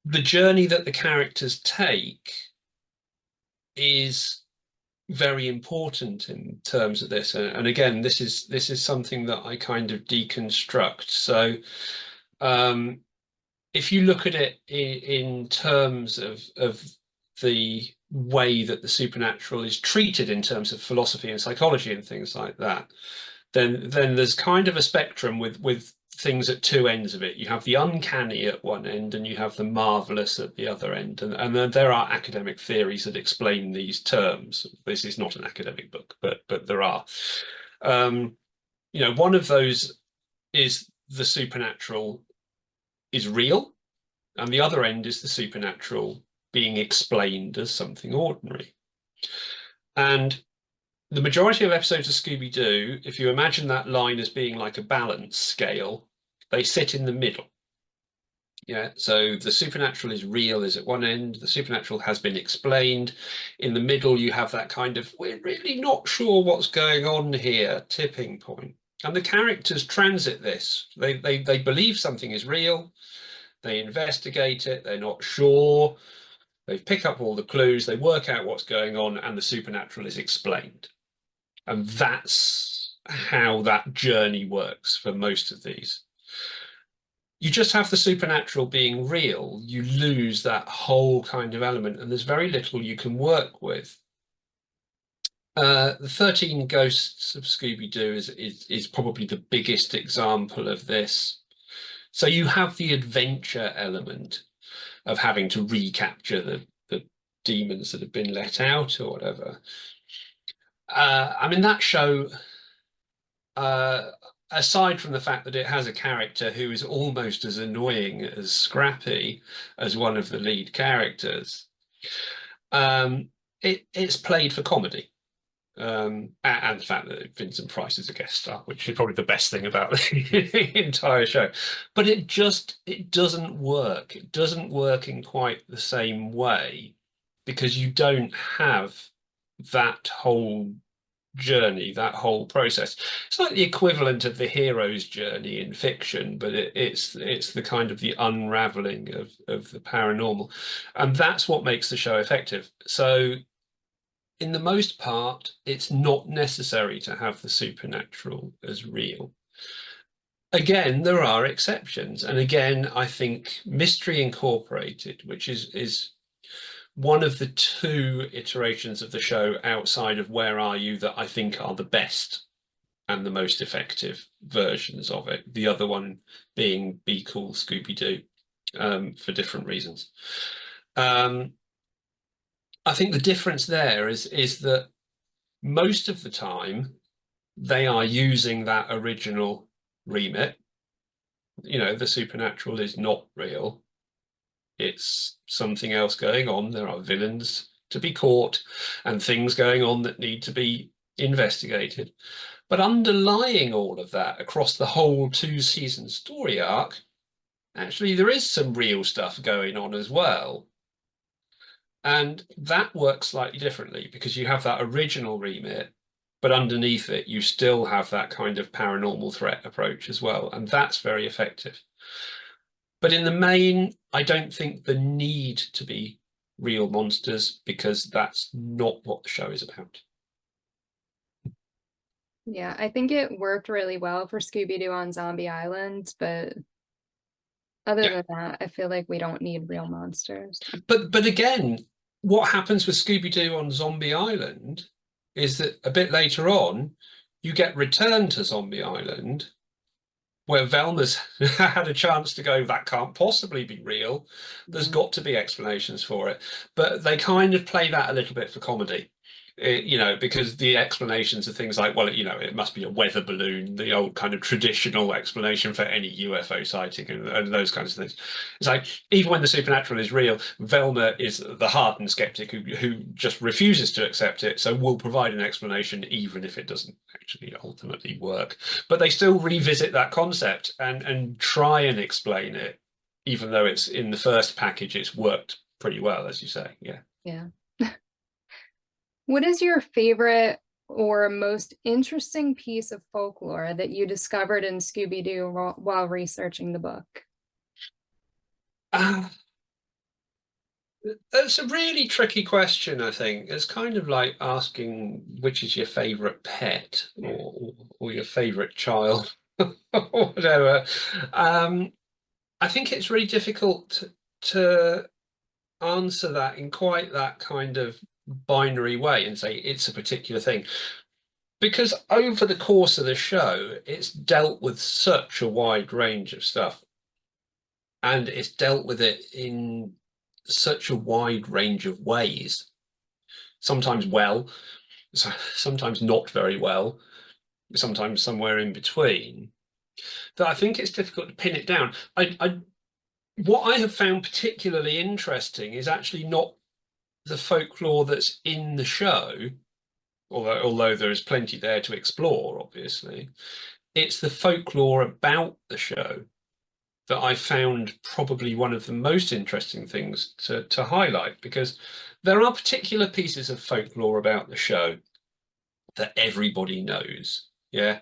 The journey that the characters take is very important in terms of this, and again, this is something that I kind of deconstruct. So if you look at it in terms of the way that the supernatural is treated in terms of philosophy and psychology and things like that, then there's kind of a spectrum with things at two ends of it. You have the uncanny at one end and you have the marvelous at the other end. And then there are academic theories that explain these terms. This is not an academic book, but there are. One of those is the supernatural is real, and the other end is the supernatural being explained as something ordinary. And the majority of episodes of Scooby-Doo, if you imagine that line as being like a balance scale, they sit in the middle. Yeah, so the supernatural is real is at one end, the supernatural has been explained. In the middle, you have that kind of, we're really not sure what's going on here, tipping point. And the characters transit this. They believe something is real, they investigate it, they're not sure, they pick up all the clues, they work out what's going on, and the supernatural is explained. And that's how that journey works for most of these. You just have the supernatural being real, you lose that whole kind of element, and there's very little you can work with. The 13 Ghosts of Scooby-Doo is probably the biggest example of this. So you have the adventure element of having to recapture the demons that have been let out or whatever. I mean, that show, aside from the fact that it has a character who is almost as annoying as Scrappy as one of the lead characters, it's played for comedy. And the fact that Vincent Price is a guest star, which is probably the best thing about the entire show. But it doesn't work. It doesn't work in quite the same way because you don't have that whole journey, that whole process. It's like the equivalent of the hero's journey in fiction, but it's the kind of the unraveling of the paranormal, and that's what makes the show effective. So in the most part, it's not necessary to have the supernatural as real. Again, there are exceptions. And again, I think Mystery Incorporated, which is one of the 2 iterations of the show outside of Where Are You that I think are the best and the most effective versions of it. The other one being Be Cool, Scooby-Doo, for different reasons. I think the difference there is that most of the time they are using that original remit. You know, the supernatural is not real. It's something else going on. There are villains to be caught and things going on that need to be investigated. But underlying all of that across the whole 2-season story arc, actually there is some real stuff going on as well. And that works slightly differently because you have that original remit, but underneath it, you still have that kind of paranormal threat approach as well. And that's very effective. But in the main, I don't think the need to be real monsters because that's not what the show is about. Yeah, I think it worked really well for Scooby-Doo on Zombie Island, but other than that, I feel like we don't need real monsters. But again, what happens with Scooby-Doo on Zombie Island is that a bit later on, you get returned to Zombie Island, where Velma's had a chance to go, that can't possibly be real. There's got to be explanations for it. But they kind of play that a little bit for comedy. You know, because the explanations are things like, well, you know, it must be a weather balloon, the old kind of traditional explanation for any UFO sighting and those kinds of things. It's like, even when the supernatural is real, Velma is the hardened skeptic who just refuses to accept it, so will provide an explanation even if it doesn't actually ultimately work. But they still revisit that concept and try and explain it, even though it's in the first package, it's worked pretty well, as you say. Yeah. Yeah. What is your favorite or most interesting piece of folklore that you discovered in Scooby-Doo while researching the book? That's a really tricky question, I think. It's kind of like asking which is your favorite pet or your favorite child or whatever. I think it's really difficult to answer that in quite that kind of binary way and say it's a particular thing. Because over the course of the show, it's dealt with such a wide range of stuff. And it's dealt with it in such a wide range of ways. Sometimes well, sometimes not very well, sometimes somewhere in between. That I think it's difficult to pin it down. What I have found particularly interesting is actually not the folklore that's in the show, although there is plenty there to explore, obviously. It's the folklore about the show that I found probably one of the most interesting things to highlight, because there are particular pieces of folklore about the show that everybody knows. Yeah.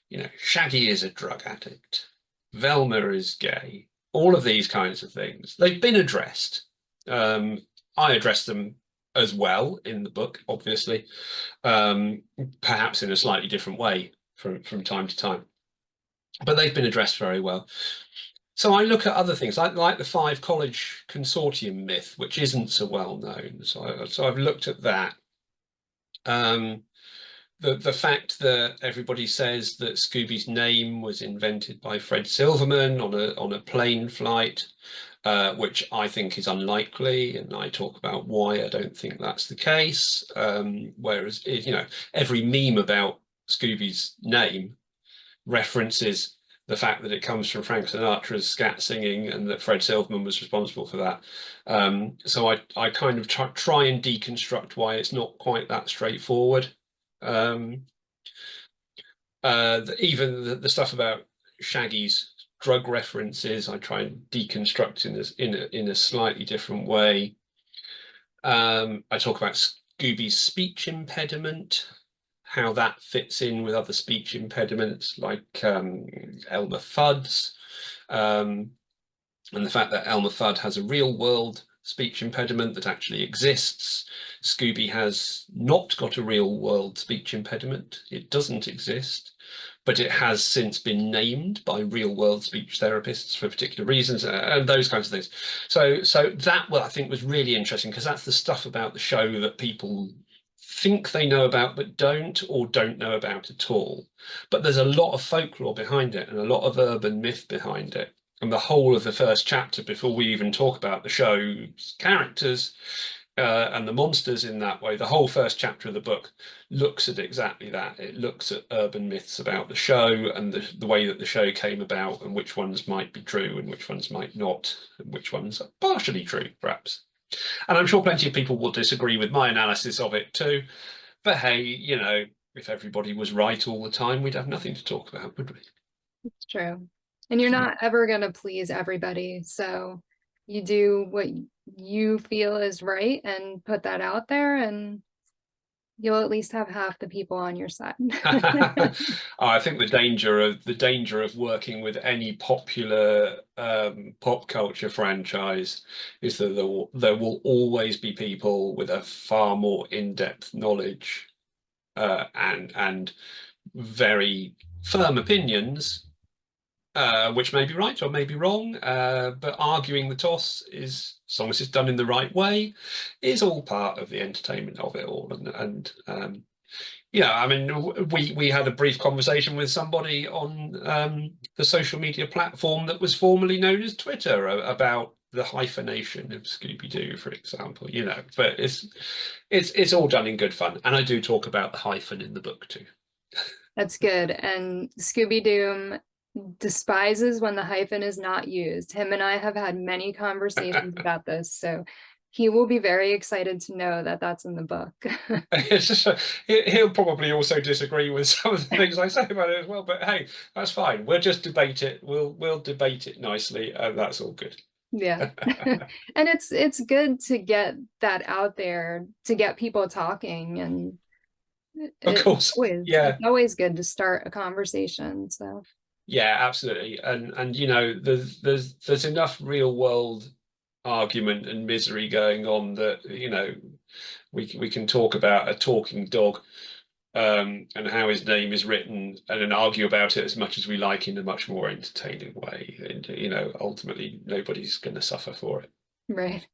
You know, Shaggy is a drug addict. Velma is gay. All of these kinds of things. They've been addressed. I address them as well in the book, obviously, perhaps in a slightly different way from time to time. But they've been addressed very well. So I look at other things like the 5 college consortium myth, which isn't so well known. So I've looked at that. The fact that everybody says that Scooby's name was invented by Fred Silverman on a plane flight, which I think is unlikely, and I talk about why I don't think that's the case. Whereas, you know, every meme about Scooby's name references the fact that it comes from Frank Sinatra's scat singing and that Fred Silverman was responsible for that. So I kind of try and deconstruct why it's not quite that straightforward. Even the stuff about Shaggy's drug references, I try and deconstruct in a slightly different way. I talk about Scooby's speech impediment, how that fits in with other speech impediments like Elmer Fudd's, and the fact that Elmer Fudd has a real world speech impediment that actually exists. Scooby has not got a real world speech impediment. It doesn't exist, but it has since been named by real world speech therapists for particular reasons, and those kinds of things. So that, well, I think was really interesting, because that's the stuff about the show that people think they know about but don't, or don't know about at all. But there's a lot of folklore behind it and a lot of urban myth behind it. And the whole of the first chapter, before we even talk about the show's characters and the monsters in that way, the whole first chapter of the book looks at exactly that. It looks at urban myths about the show and the way that the show came about, and which ones might be true and which ones might not, and which ones are partially true, perhaps. And I'm sure plenty of people will disagree with my analysis of it too. But hey, you know, if everybody was right all the time, we'd have nothing to talk about, would we? It's true. And you're not ever going to please everybody. So you do what you feel is right and put that out there, and you'll at least have half the people on your side. I think the danger of working with any popular pop culture franchise is that there will always be people with a far more in-depth knowledge and very firm opinions, which may be right or may be wrong, but arguing the toss is, as long as it's done in the right way, is all part of the entertainment of it all. And yeah, I mean, we had a brief conversation with somebody on the social media platform that was formerly known as Twitter about the hyphenation of Scooby-Doo, for example, you know, but it's all done in good fun. And I do talk about the hyphen in the book too. That's good. And Scooby-Doo despises when the hyphen is not used. Him and I have had many conversations about this, so he will be very excited to know that that's in the book. It's just he'll probably also disagree with some of the things I say about it as well, but hey, that's fine. We'll just debate it. We'll debate it nicely, and that's all good. Yeah. And it's good to get that out there, to get people talking, and Of course, yeah, it's always good to start a conversation. So yeah, absolutely. And you know, there's enough real world argument and misery going on that, you know, we can talk about a talking dog and how his name is written, and then argue about it as much as we like in a much more entertaining way. And you know, ultimately nobody's going to suffer for it. right.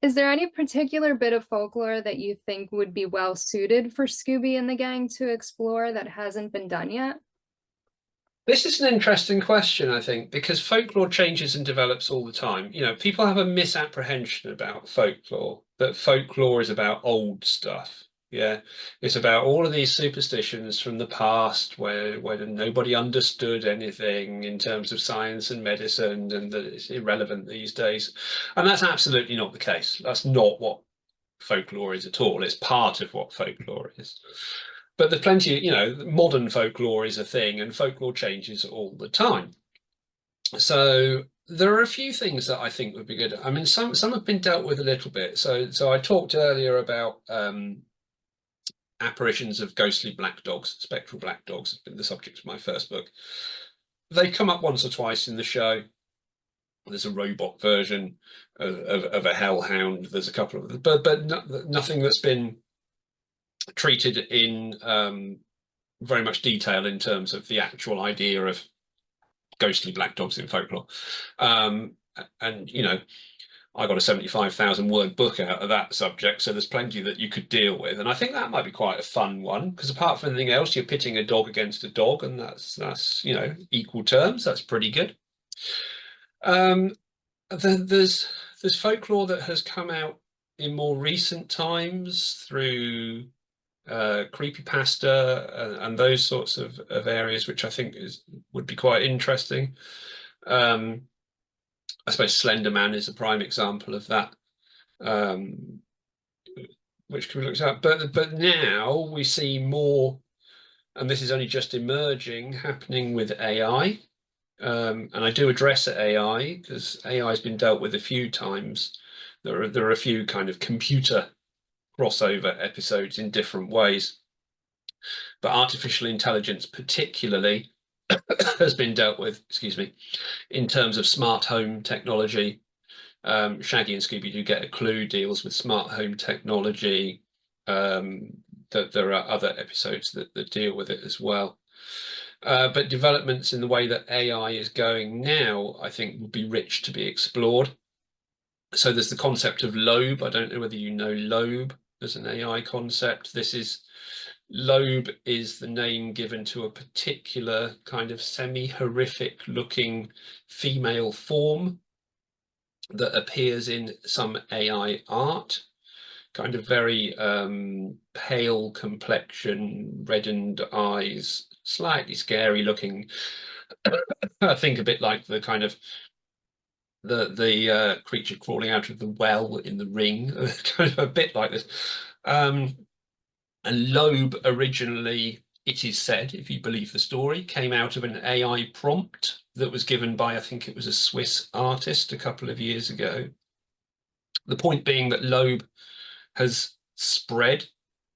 Is there any particular bit of folklore that you think would be well suited for Scooby and the gang to explore that hasn't been done yet? This is an interesting question, I think, because folklore changes and develops all the time. You know, people have a misapprehension about folklore, that folklore is about old stuff. Yeah, it's about all of these superstitions from the past where nobody understood anything in terms of science and medicine, and that it's irrelevant these days. And that's absolutely not the case. That's not what folklore is at all. It's part of what folklore is. But there's plenty, you know, modern folklore is a thing, and folklore changes all the time. So there are a few things that I think would be good. I mean, some have been dealt with a little bit. So I talked earlier about apparitions of ghostly black dogs, spectral black dogs, have been the subject of my first book. They come up once or twice in the show. There's a robot version of a hellhound. There's a couple of, but nothing that's been treated in very much detail in terms of the actual idea of ghostly black dogs in folklore. And you know, I got a 75,000 word book out of that subject, so there's plenty that you could deal with, and I think that might be quite a fun one, because apart from anything else, you're pitting a dog against a dog, and that's you know, equal terms. That's pretty good. There's folklore that has come out in more recent times through creepypasta and those sorts of areas, which I think would be quite interesting. I suppose Slender Man is a prime example of that, which can be looked at. But now we see more, and this is only just emerging, happening with AI. And I do address AI because AI has been dealt with a few times. There are a few kind of computer crossover episodes in different ways, but artificial intelligence particularly has been dealt with, excuse me, in terms of smart home technology. Shaggy and Scooby-Doo Get a Clue deals with smart home technology. That there are other episodes that deal with it as well. But developments in the way that AI is going now, I think, would be rich to be explored. So there's the concept of Lobe. I don't know whether you know Lobe as an AI concept. Lobe is the name given to a particular kind of semi-horrific looking female form that appears in some AI art. Kind of very pale complexion, reddened eyes, slightly scary looking. I think a bit like the kind of the creature crawling out of the well in The Ring, kind of a bit like this. And Lobe originally, it is said, if you believe the story, came out of an AI prompt that was given by, I think it was a Swiss artist a couple of years ago. The point being that Lobe has spread,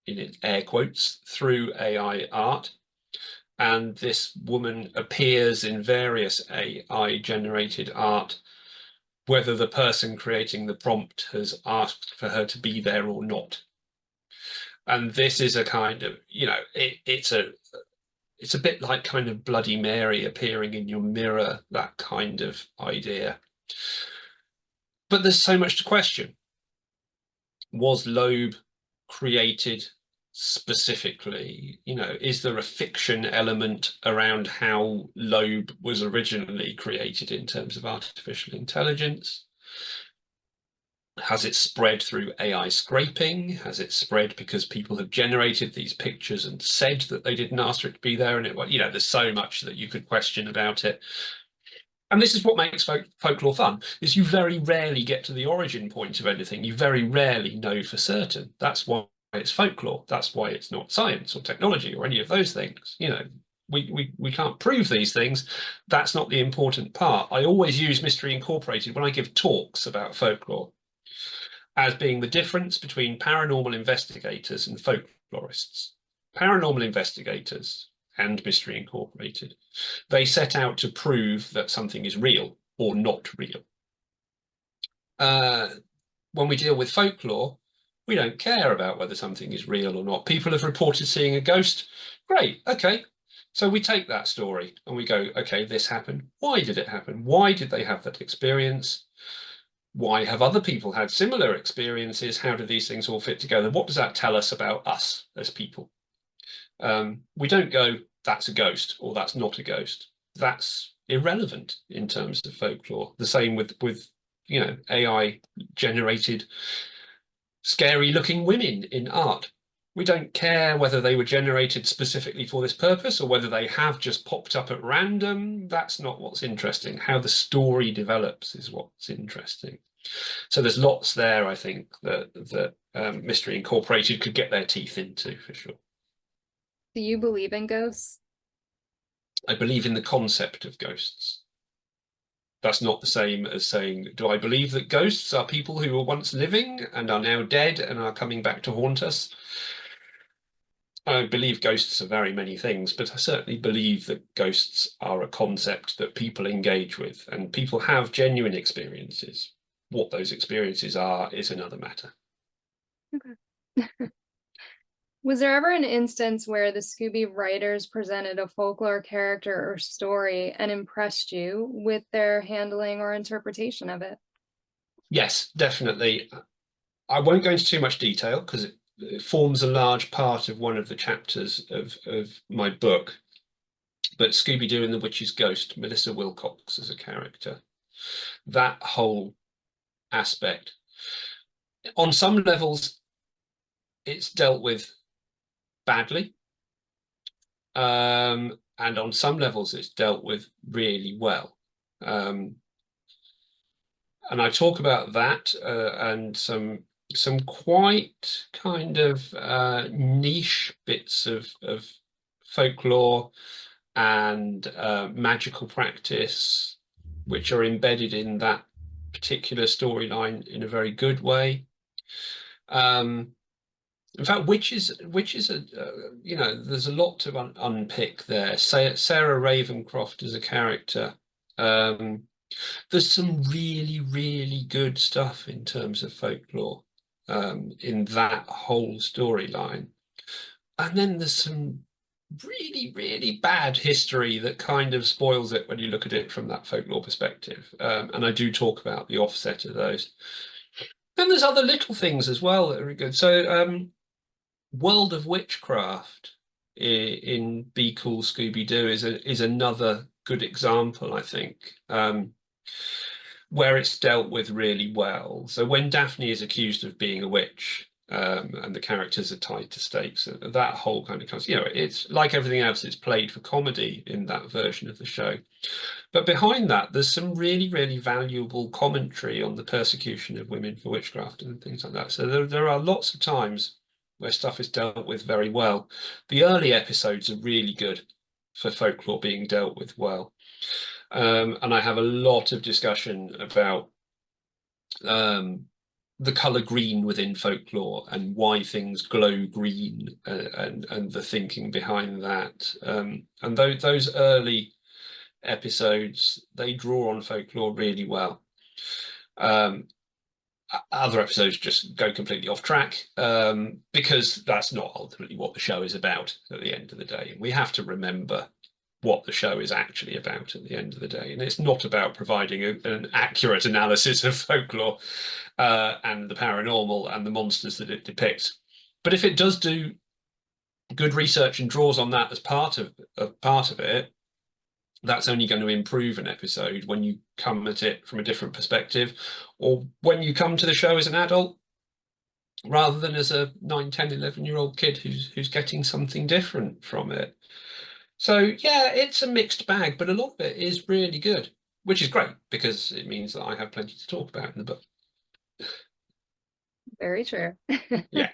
in air quotes, through AI art. And this woman appears in various AI generated art, whether the person creating the prompt has asked for her to be there or not. And this is a kind of, you know, it's a bit like kind of Bloody Mary appearing in your mirror, that kind of idea. But there's so much to question. Was Lobe created specifically? You know, is there a fiction element around how Lobe was originally created in terms of artificial intelligence? Has it spread through AI scraping? Has it spread because people have generated these pictures and said that they didn't ask for it to be there? And it, you know, there's so much that you could question about it. And this is what makes folklore fun, is you very rarely get to the origin point of anything. You very rarely know for certain. That's why it's folklore. That's why it's not science or technology or any of those things. You know, we can't prove these things. That's not the important part. I always use Mystery Incorporated when I give talks about folklore as being the difference between paranormal investigators and folklorists. Paranormal investigators and Mystery Incorporated, they set out to prove that something is real or not real. When we deal with folklore, we don't care about whether something is real or not. People have reported seeing a ghost. Great, okay. So we take that story and we go, okay, this happened. Why did it happen? Why did they have that experience? Why have other people had similar experiences? How do these things all fit together? What does that tell us about us as people? We don't go, that's a ghost or that's not a ghost. That's irrelevant in terms of folklore. The same with you know, AI generated scary looking women in art. We don't care whether they were generated specifically for this purpose or whether they have just popped up at random. That's not what's interesting. How the story develops is what's interesting. So there's lots there, I think, that Mystery Incorporated could get their teeth into, for sure. Do you believe in ghosts? I believe in the concept of ghosts. That's not the same as saying, do I believe that ghosts are people who were once living and are now dead and are coming back to haunt us? I believe ghosts are very many things, but I certainly believe that ghosts are a concept that people engage with, and people have genuine experiences. What those experiences are is another matter. Okay. Was there ever an instance where the Scooby writers presented a folklore character or story and impressed you with their handling or interpretation of it? Yes, definitely. I won't go into too much detail because it forms a large part of one of the chapters of my book. But Scooby-Doo and the Witch's Ghost, Melissa Wilcox as a character, that whole aspect, on some levels, it's dealt with badly. And on some levels, it's dealt with really well. And I talk about that and some quite kind of niche bits of folklore and magical practice, which are embedded in that particular storyline in a very good way. In fact, which is a there's a lot to unpick there. Sarah Ravencroft as a character. There's some really good stuff in terms of folklore in that whole storyline, and then there's some really bad history that kind of spoils it when you look at it from that folklore perspective. And I do talk about the offset of those. Then there's other little things as well that are good. So World of Witchcraft in Be Cool Scooby-Doo is another good example, I think, where it's dealt with really well. So when Daphne is accused of being a witch, and the characters are tied to stakes, that whole kind of concept, it's like everything else, it's played for comedy in that version of the show. But behind that, there's some really valuable commentary on the persecution of women for witchcraft and things like that. So there are lots of times where stuff is dealt with very well. The early episodes are really good for folklore being dealt with well. And I have a lot of discussion about the color green within folklore and why things glow green, and the thinking behind that. And those early episodes, they draw on folklore really well. Other episodes just go completely off track, because that's not ultimately what the show is about at the end of the day. We have to remember what the show is actually about at the end of the day. And it's not about providing an accurate analysis of folklore and the paranormal and the monsters that it depicts. But if it does do good research and draws on that as part of it, that's only going to improve an episode when you come at it from a different perspective, or when you come to the show as an adult rather than as a 9, 10, 11-year-old kid who's getting something different from it. So yeah, it's a mixed bag, but a lot of it is really good, which is great because it means that I have plenty to talk about in the book. Very true. Yeah.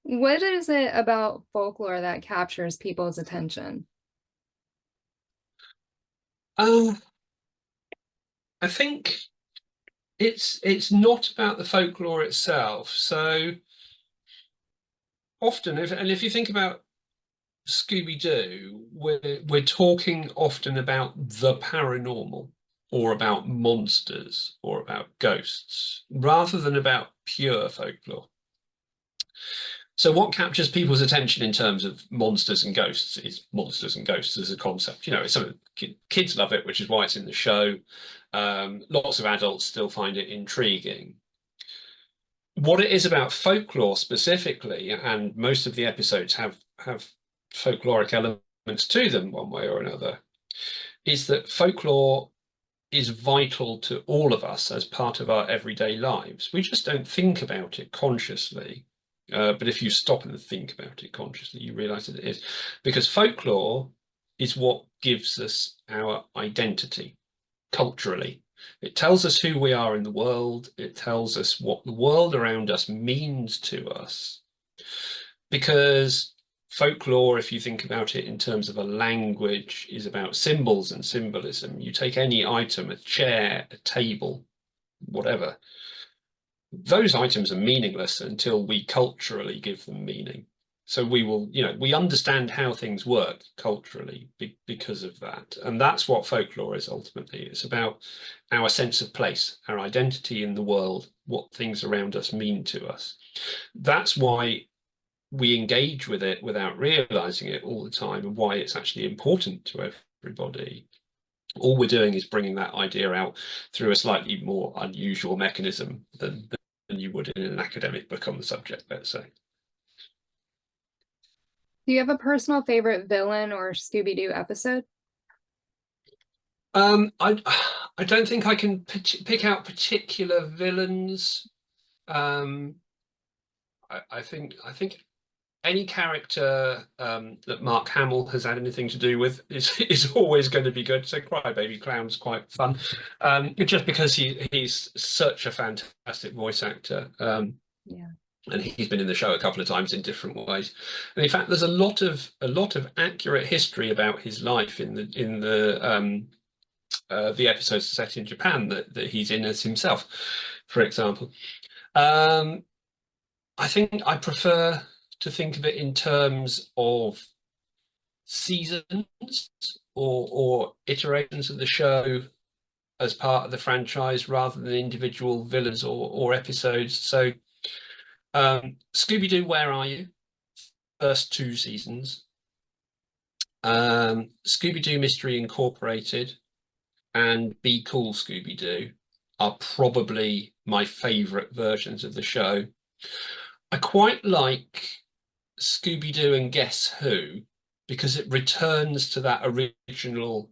What is it about folklore that captures people's attention? I think it's not about the folklore itself. So often, if you think about Scooby-Doo, we're talking often about the paranormal, or about monsters, or about ghosts, rather than about pure folklore. So what captures people's attention in terms of monsters and ghosts is monsters and ghosts as a concept. Kids love it, which is why it's in the show. Lots of adults still find it intriguing. What it is about folklore specifically, and most of the episodes have folkloric elements to them one way or another, is that folklore is vital to all of us as part of our everyday lives. We just don't think about it consciously. But if you stop and think about it consciously, you realize that it is. Because folklore is what gives us our identity culturally. It tells us who we are in the world. It tells us what the world around us means to us. Because folklore, if you think about it in terms of a language, is about symbols and symbolism. You take any item, a chair, a table, whatever. Those items are meaningless until we culturally give them meaning. So we will, we understand how things work culturally because of that. And that's what folklore is ultimately. It's about our sense of place, our identity in the world, what things around us mean to us. That's why we engage with it without realizing it all the time, and why it's actually important to everybody. All we're doing is bringing that idea out through a slightly more unusual mechanism than you would in an academic book on the subject, let's say. Do you have a personal favorite villain or Scooby-Doo episode? I don't think I can pick out particular villains. I think any character that Mark Hamill has had anything to do with is always going to be good. So Crybaby Clown's quite fun, just because he's such a fantastic voice actor. Yeah. And he's been in the show a couple of times in different ways. And in fact, there's a lot of accurate history about his life in the episodes set in Japan that he's in as himself, for example. I think I prefer to think of it in terms of seasons or iterations of the show as part of the franchise rather than individual villains or episodes. So Scooby-Doo, Where Are You? First 2 seasons. Scooby-Doo Mystery Incorporated and Be Cool Scooby-Doo are probably my favourite versions of the show. I quite like Scooby-Doo and Guess Who because it returns to that original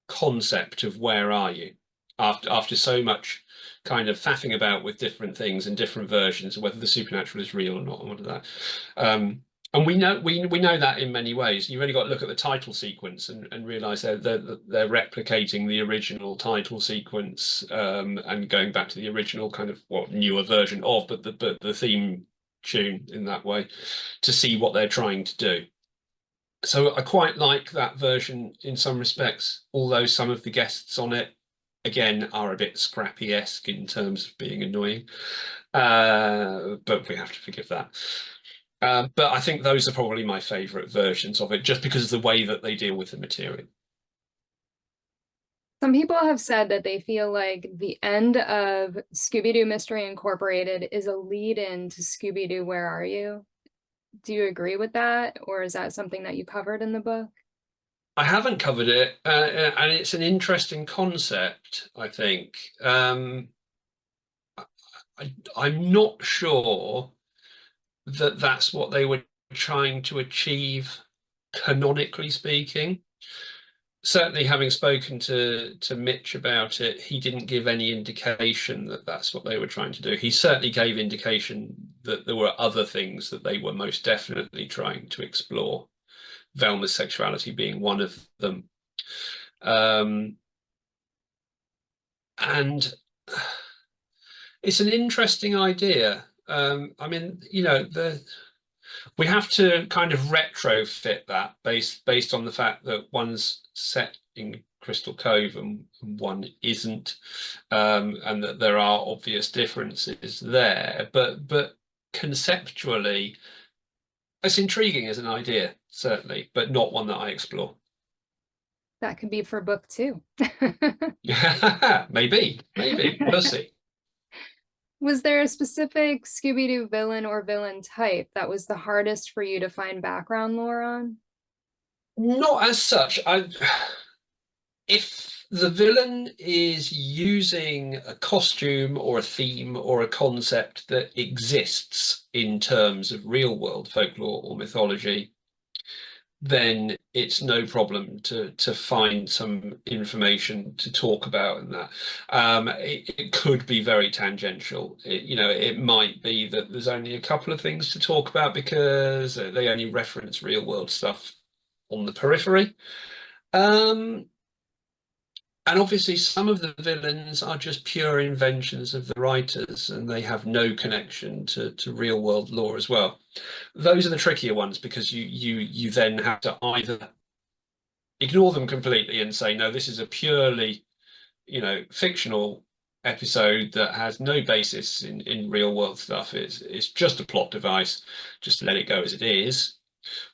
concept of where are you after so much kind of faffing about with different things and different versions of whether the supernatural is real or not and what of that. And we know that in many ways. You've only got to look at the title sequence and realize they're replicating the original title sequence and going back to the original kind of newer version of but the theme tune in that way to see what they're trying to do. So I quite like that version in some respects, although some of the guests on it again are a bit Scrappy-esque in terms of being annoying, but we have to forgive that. But I think those are probably my favorite versions of it just because of the way that they deal with the material. Some people have said that they feel like the end of Scooby-Doo Mystery Incorporated is a lead-in to Scooby-Doo Where Are You? Do you agree with that, or is that something that you covered in the book? I haven't covered it, and it's an interesting concept, I think. I'm not sure that that's what they were trying to achieve, canonically speaking. Certainly, having spoken to Mitch about it, he didn't give any indication that that's what they were trying to do. He certainly gave indication that there were other things that they were most definitely trying to explore, Velma's sexuality being one of them. And it's an interesting idea. I mean, we have to kind of retrofit that based on the fact that one's set in Crystal Cove and one isn't, and that there are obvious differences there. But conceptually, it's intriguing as an idea, certainly, but not one that I explore. That could be for book 2. Maybe, we'll see. Was there a specific Scooby-Doo villain or villain type that was the hardest for you to find background lore on? Not as such. If the villain is using a costume or a theme or a concept that exists in terms of real world folklore or mythology, then it's no problem to find some information to talk about in that. It could be very tangential. It might be that there's only a couple of things to talk about because they only reference real world stuff on the periphery. And obviously some of the villains are just pure inventions of the writers and they have no connection to real world lore as well. Those are the trickier ones because you then have to either ignore them completely and say, no, this is a purely, fictional episode that has no basis in real world stuff. It's just a plot device, just let it go as it is.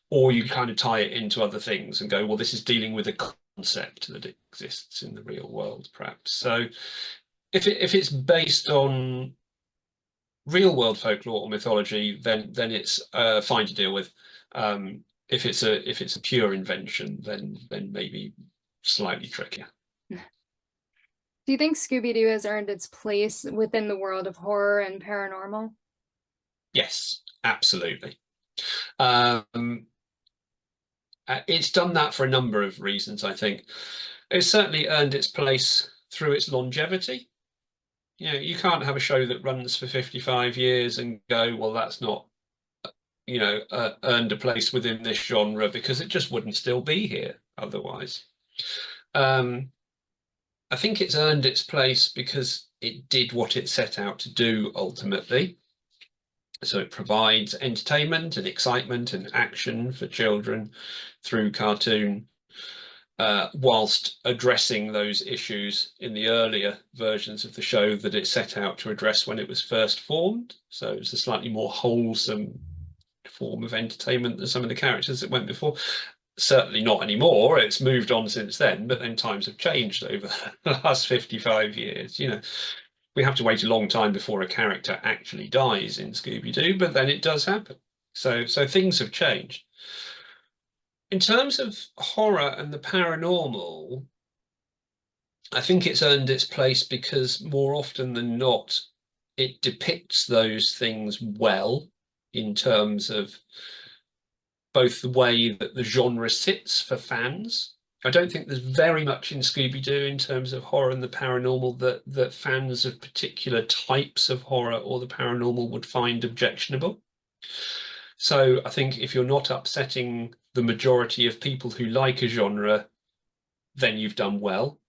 Or you kind of tie it into other things and go, well, this is dealing with a concept that exists in the real world, perhaps. So if it's based on real world folklore or mythology, then it's fine to deal with. If it's a pure invention, then maybe slightly trickier. Do you think Scooby-Doo has earned its place within the world of horror and paranormal? Yes, absolutely. It's done that for a number of reasons, I think. It's certainly earned its place through its longevity. You know, you can't have a show that runs for 55 years and go, well, that's not, earned a place within this genre, because it just wouldn't still be here otherwise. I think it's earned its place because it did what it set out to do ultimately. So it provides entertainment and excitement and action for children through cartoon, whilst addressing those issues in the earlier versions of the show that it set out to address when it was first formed. So it's a slightly more wholesome form of entertainment than some of the characters that went before. Certainly not anymore. It's moved on since then, but then times have changed over the last 55 years. You know, we have to wait a long time before a character actually dies in Scooby-Doo, but then it does happen. So things have changed. In terms of horror and the paranormal, I think it's earned its place because more often than not, it depicts those things well in terms of both the way that the genre sits for fans. I don't think there's very much in Scooby-Doo in terms of horror and the paranormal that fans of particular types of horror or the paranormal would find objectionable. So I think if you're not upsetting the majority of people who like a genre, then you've done well.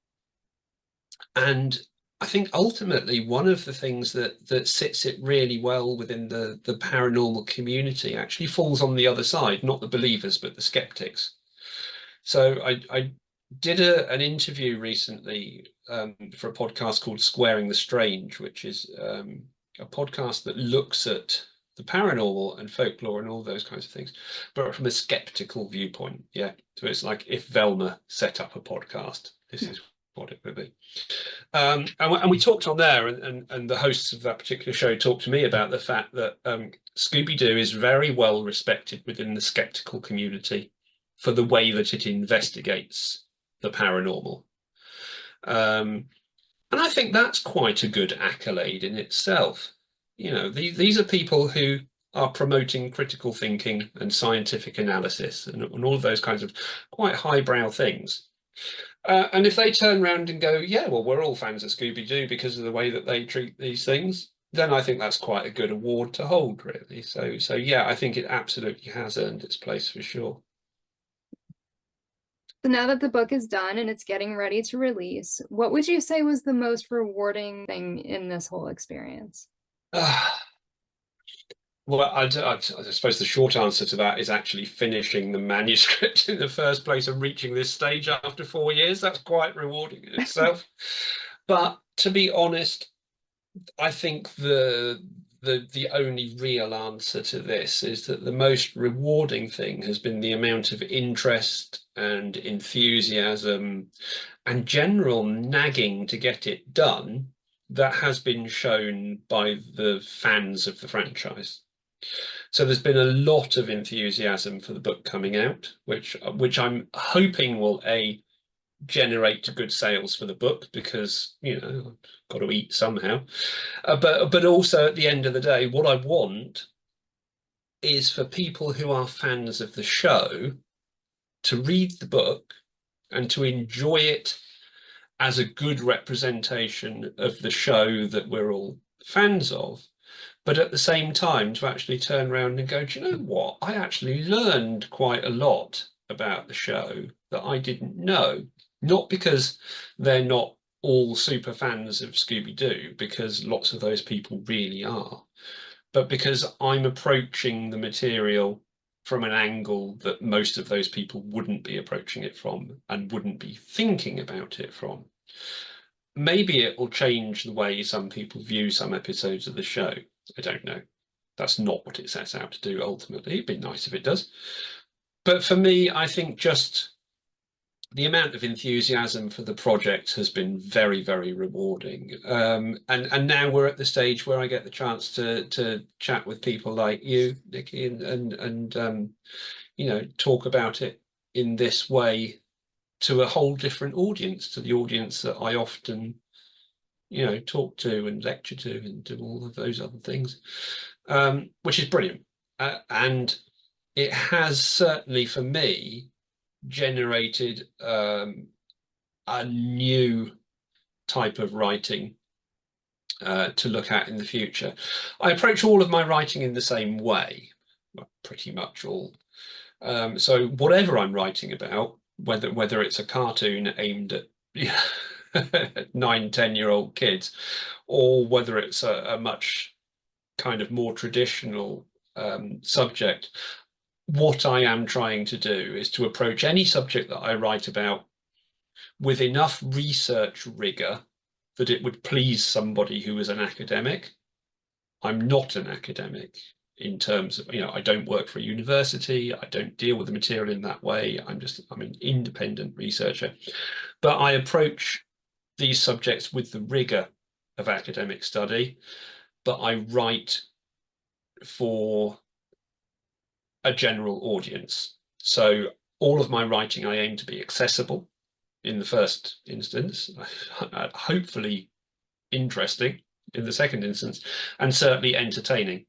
And I think ultimately one of the things that sits it really well within the paranormal community actually falls on the other side, not the believers, but the skeptics. So I did an interview recently for a podcast called Squaring the Strange, which is a podcast that looks at the paranormal and folklore and all those kinds of things, but from a skeptical viewpoint. Yeah. So it's like if Velma set up a podcast, this is what it would be. And we talked on there, and the hosts of that particular show talked to me about the fact that Scooby-Doo is very well respected within the skeptical community for the way that it investigates the paranormal. And I think that's quite a good accolade in itself. You know, these are people who are promoting critical thinking and scientific analysis and all of those kinds of quite highbrow things. And if they turn around and go, yeah, well, we're all fans of Scooby-Doo because of the way that they treat these things, then I think that's quite a good award to hold, really. So yeah, I think it absolutely has earned its place for sure. So now that the book is done and it's getting ready to release, what would you say was the most rewarding thing in this whole experience? Well, I suppose the short answer to that is actually finishing the manuscript in the first place and reaching this stage after 4 years. That's quite rewarding in itself. But to be honest, I think the only real answer to this is that the most rewarding thing has been the amount of interest and enthusiasm and general nagging to get it done that has been shown by the fans of the franchise. So there's been a lot of enthusiasm for the book coming out, which I'm hoping will generate good sales for the book, because I've got to eat somehow. But also at the end of the day, what I want is for people who are fans of the show to read the book and to enjoy it as a good representation of the show that we're all fans of. But at the same time, to actually turn around and go, do you know what? I actually learned quite a lot about the show that I didn't know. Not because they're not all super fans of Scooby-Doo, because lots of those people really are, but because I'm approaching the material from an angle that most of those people wouldn't be approaching it from and wouldn't be thinking about it from. maybe it will change the way some people view some episodes of the show. I don't know. That's not what it sets out to do ultimately. It'd be nice if it does. But for me, I think just the amount of enthusiasm for the project has been very, very rewarding. And now we're at the stage where I get the chance to chat with people like you, Nikki, and you know, talk about it in this way to a whole different audience, to the audience that I often, you know, talk to and lecture to and do all of those other things, which is brilliant. And it has certainly, for me, generated a new type of writing to look at in the future. I approach all of my writing in the same way, well, pretty much all. So whatever I'm writing about, whether it's a cartoon aimed at 9-10-year-old kids, or whether it's a much kind of more traditional subject, what I am trying to do is to approach any subject that I write about with enough research rigor that it would please somebody who is an academic. I'm not an academic in terms of, you know, I don't work for a university, I don't deal with the material in that way. I'm an independent researcher, but I approach these subjects with the rigor of academic study, but I write for a general audience. So all of my writing, I aim to be accessible in the first instance, hopefully interesting in the second instance, and certainly entertaining.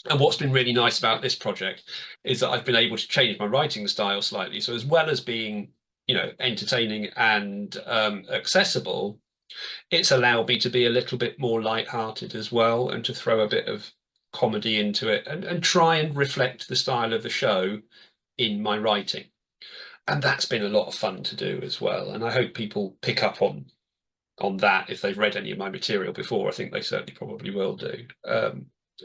And what's been really nice about this project is that I've been able to change my writing style slightly. So as well as being, you know, entertaining and accessible, it's allowed me to be a little bit more lighthearted as well, and to throw a bit of comedy into it, and try and reflect the style of the show in my writing. And that's been a lot of fun to do as well. And I hope people pick up on that if they've read any of my material before. I think they certainly probably will do.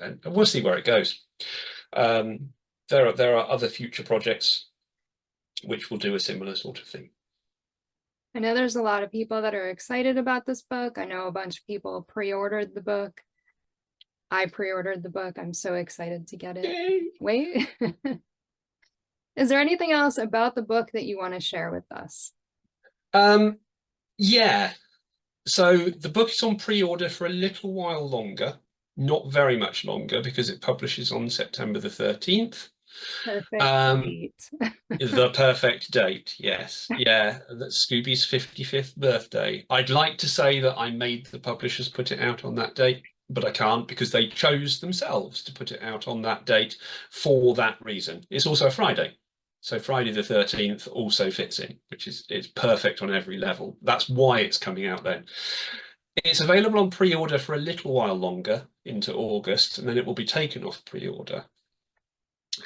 And we'll see where it goes. There are other future projects which will do a similar sort of thing. I know there's a lot of people that are excited about this book. I know a bunch of people pre-ordered the book. I pre-ordered the book. I'm so excited to get it. Yay! Wait. Is there anything else about the book that you want to share with us? Yeah. So the book is on pre-order for a little while longer, not very much longer, because it publishes on September the 13th. Perfect date. The perfect date, yes. Yeah, that's Scooby's 55th birthday. I'd like to say that I made the publishers put it out on that date, but I can't, because they chose themselves to put it out on that date for that reason. It's also a Friday, so Friday the 13th also fits in, which is it's perfect on every level. That's why it's coming out then. It's available on pre-order for a little while longer into August, and then it will be taken off pre-order.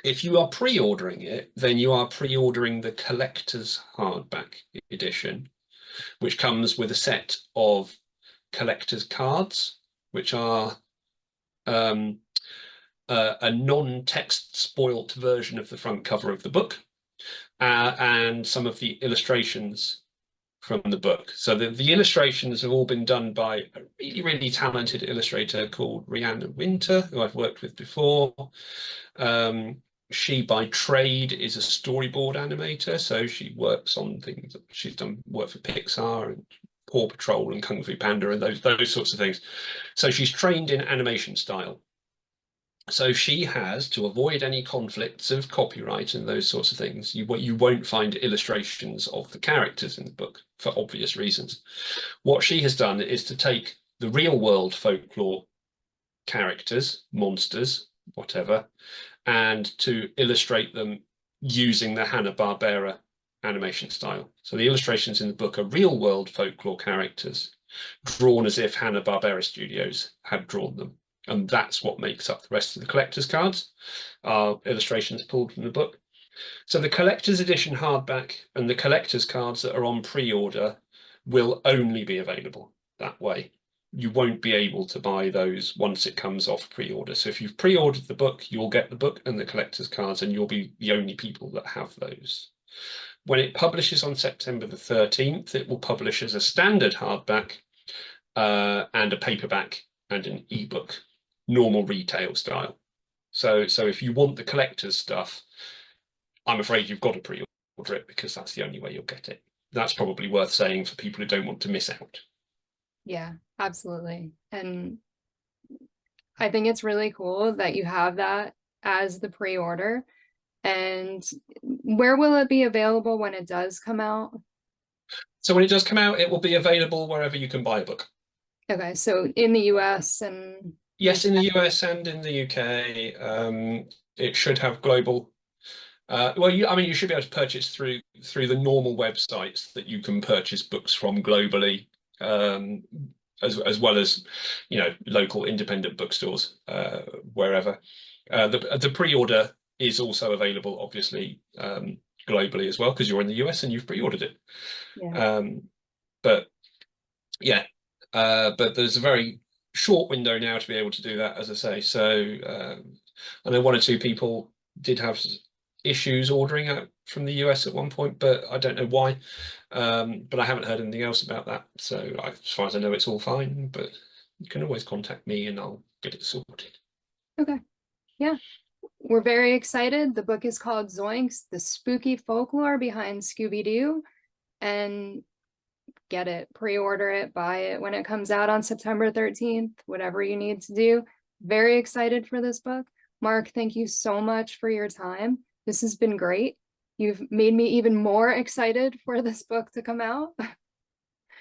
If you are pre-ordering it, then you are pre-ordering the collector's hardback edition, which comes with a set of collector's cards, which are a non-text spoilt version of the front cover of the book, and some of the illustrations from the book. So the illustrations have all been done by a really, really talented illustrator called Rihanna Winter, who I've worked with before. She by trade is a storyboard animator, so she works on things. She's done work for Pixar and Paw Patrol and Kung Fu Panda and those sorts of things. So she's trained in animation style. So she has, to avoid any conflicts of copyright and those sorts of things, you won't find illustrations of the characters in the book for obvious reasons. What she has done is to take the real world folklore characters, monsters, whatever, and to illustrate them using the Hanna-Barbera animation style. So the illustrations in the book are real world folklore characters drawn as if Hanna-Barbera Studios had drawn them. And that's what makes up the rest of the collector's cards, are illustrations pulled from the book. So the collector's edition hardback and the collector's cards that are on pre-order will only be available that way. You won't be able to buy those once it comes off pre-order. So if you've pre-ordered the book, you'll get the book and the collector's cards, and you'll be the only people that have those. When it publishes on September the 13th, it will publish as a standard hardback and a paperback and an ebook, normal retail style. So if you want the collector's stuff, I'm afraid you've got to pre-order it, because that's the only way you'll get it. That's probably worth saying for people who don't want to miss out. Yeah, absolutely. And I think it's really cool that you have that as the pre-order. And where will it be available when it does come out? So when it does come out, it will be available wherever you can buy a book. Okay, so in the US and... Yes, in the US and in the UK. It should have global. You should be able to purchase through the normal websites that you can purchase books from globally, as well as, local independent bookstores, wherever. The pre-order is also available, obviously, globally as well, because you're in the US and you've pre-ordered it. Yeah. But there's a very short window now to be able to do that, as I say. So I know one or two people did have issues ordering out from the US at one point, but I don't know why. But I haven't heard anything else about that. So as far as I know, it's all fine. But you can always contact me and I'll get it sorted. Okay. Yeah. We're very excited. The book is called Zoinks, the spooky folklore behind Scooby-Doo. And get it, pre-order it, buy it when it comes out on September 13th, whatever you need to do. Very excited for this book. Mark, thank you so much for your time. This has been great. You've made me even more excited for this book to come out.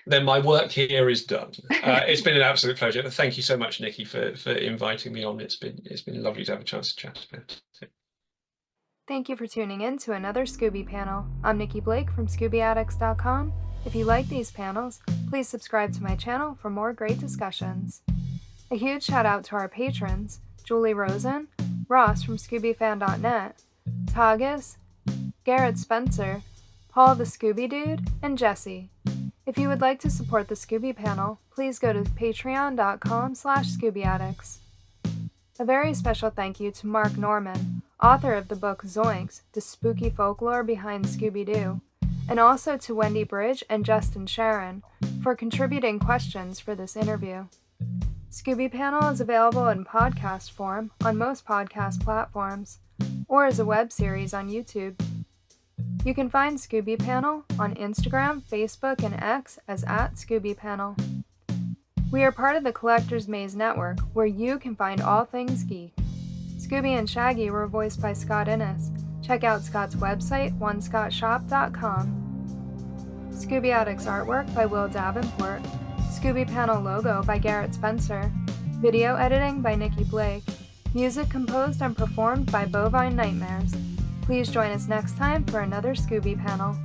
Then my work here is done. It's been an absolute pleasure. Thank you so much, Nikki, for inviting me on. It's been lovely to have a chance to chat about it. Thank you for tuning in to another Scooby panel. I'm Nikki Blake from ScoobyAddicts.com. If you like these panels, please subscribe to my channel for more great discussions. A huge shout out to our patrons, Julie Rosen, Ross from ScoobyFan.net, Tagus, Garrett Spencer, Paul the Scooby Dude, and Jesse. If you would like to support the Scooby panel, please go to patreon.com/ScoobyAddicts. A very special thank you to Mark Norman, author of the book Zoinks, the spooky folklore behind Scooby-Doo, and also to Wendy Bridge and Justin Sharon for contributing questions for this interview. Scooby Panel is available in podcast form on most podcast platforms, or as a web series on YouTube. You can find Scooby Panel on Instagram, Facebook, and X as @ScoobyPanel. We are part of the Collector's Maze Network, where you can find all things geek. Scooby and Shaggy were voiced by Scott Innes. Check out Scott's website, onescottshop.com. Scooby Addicts artwork by Will Davenport. Scooby Panel logo by Garrett Spencer. Video editing by Nikki Blake. Music composed and performed by Bovine Nightmares. Please join us next time for another Scooby panel.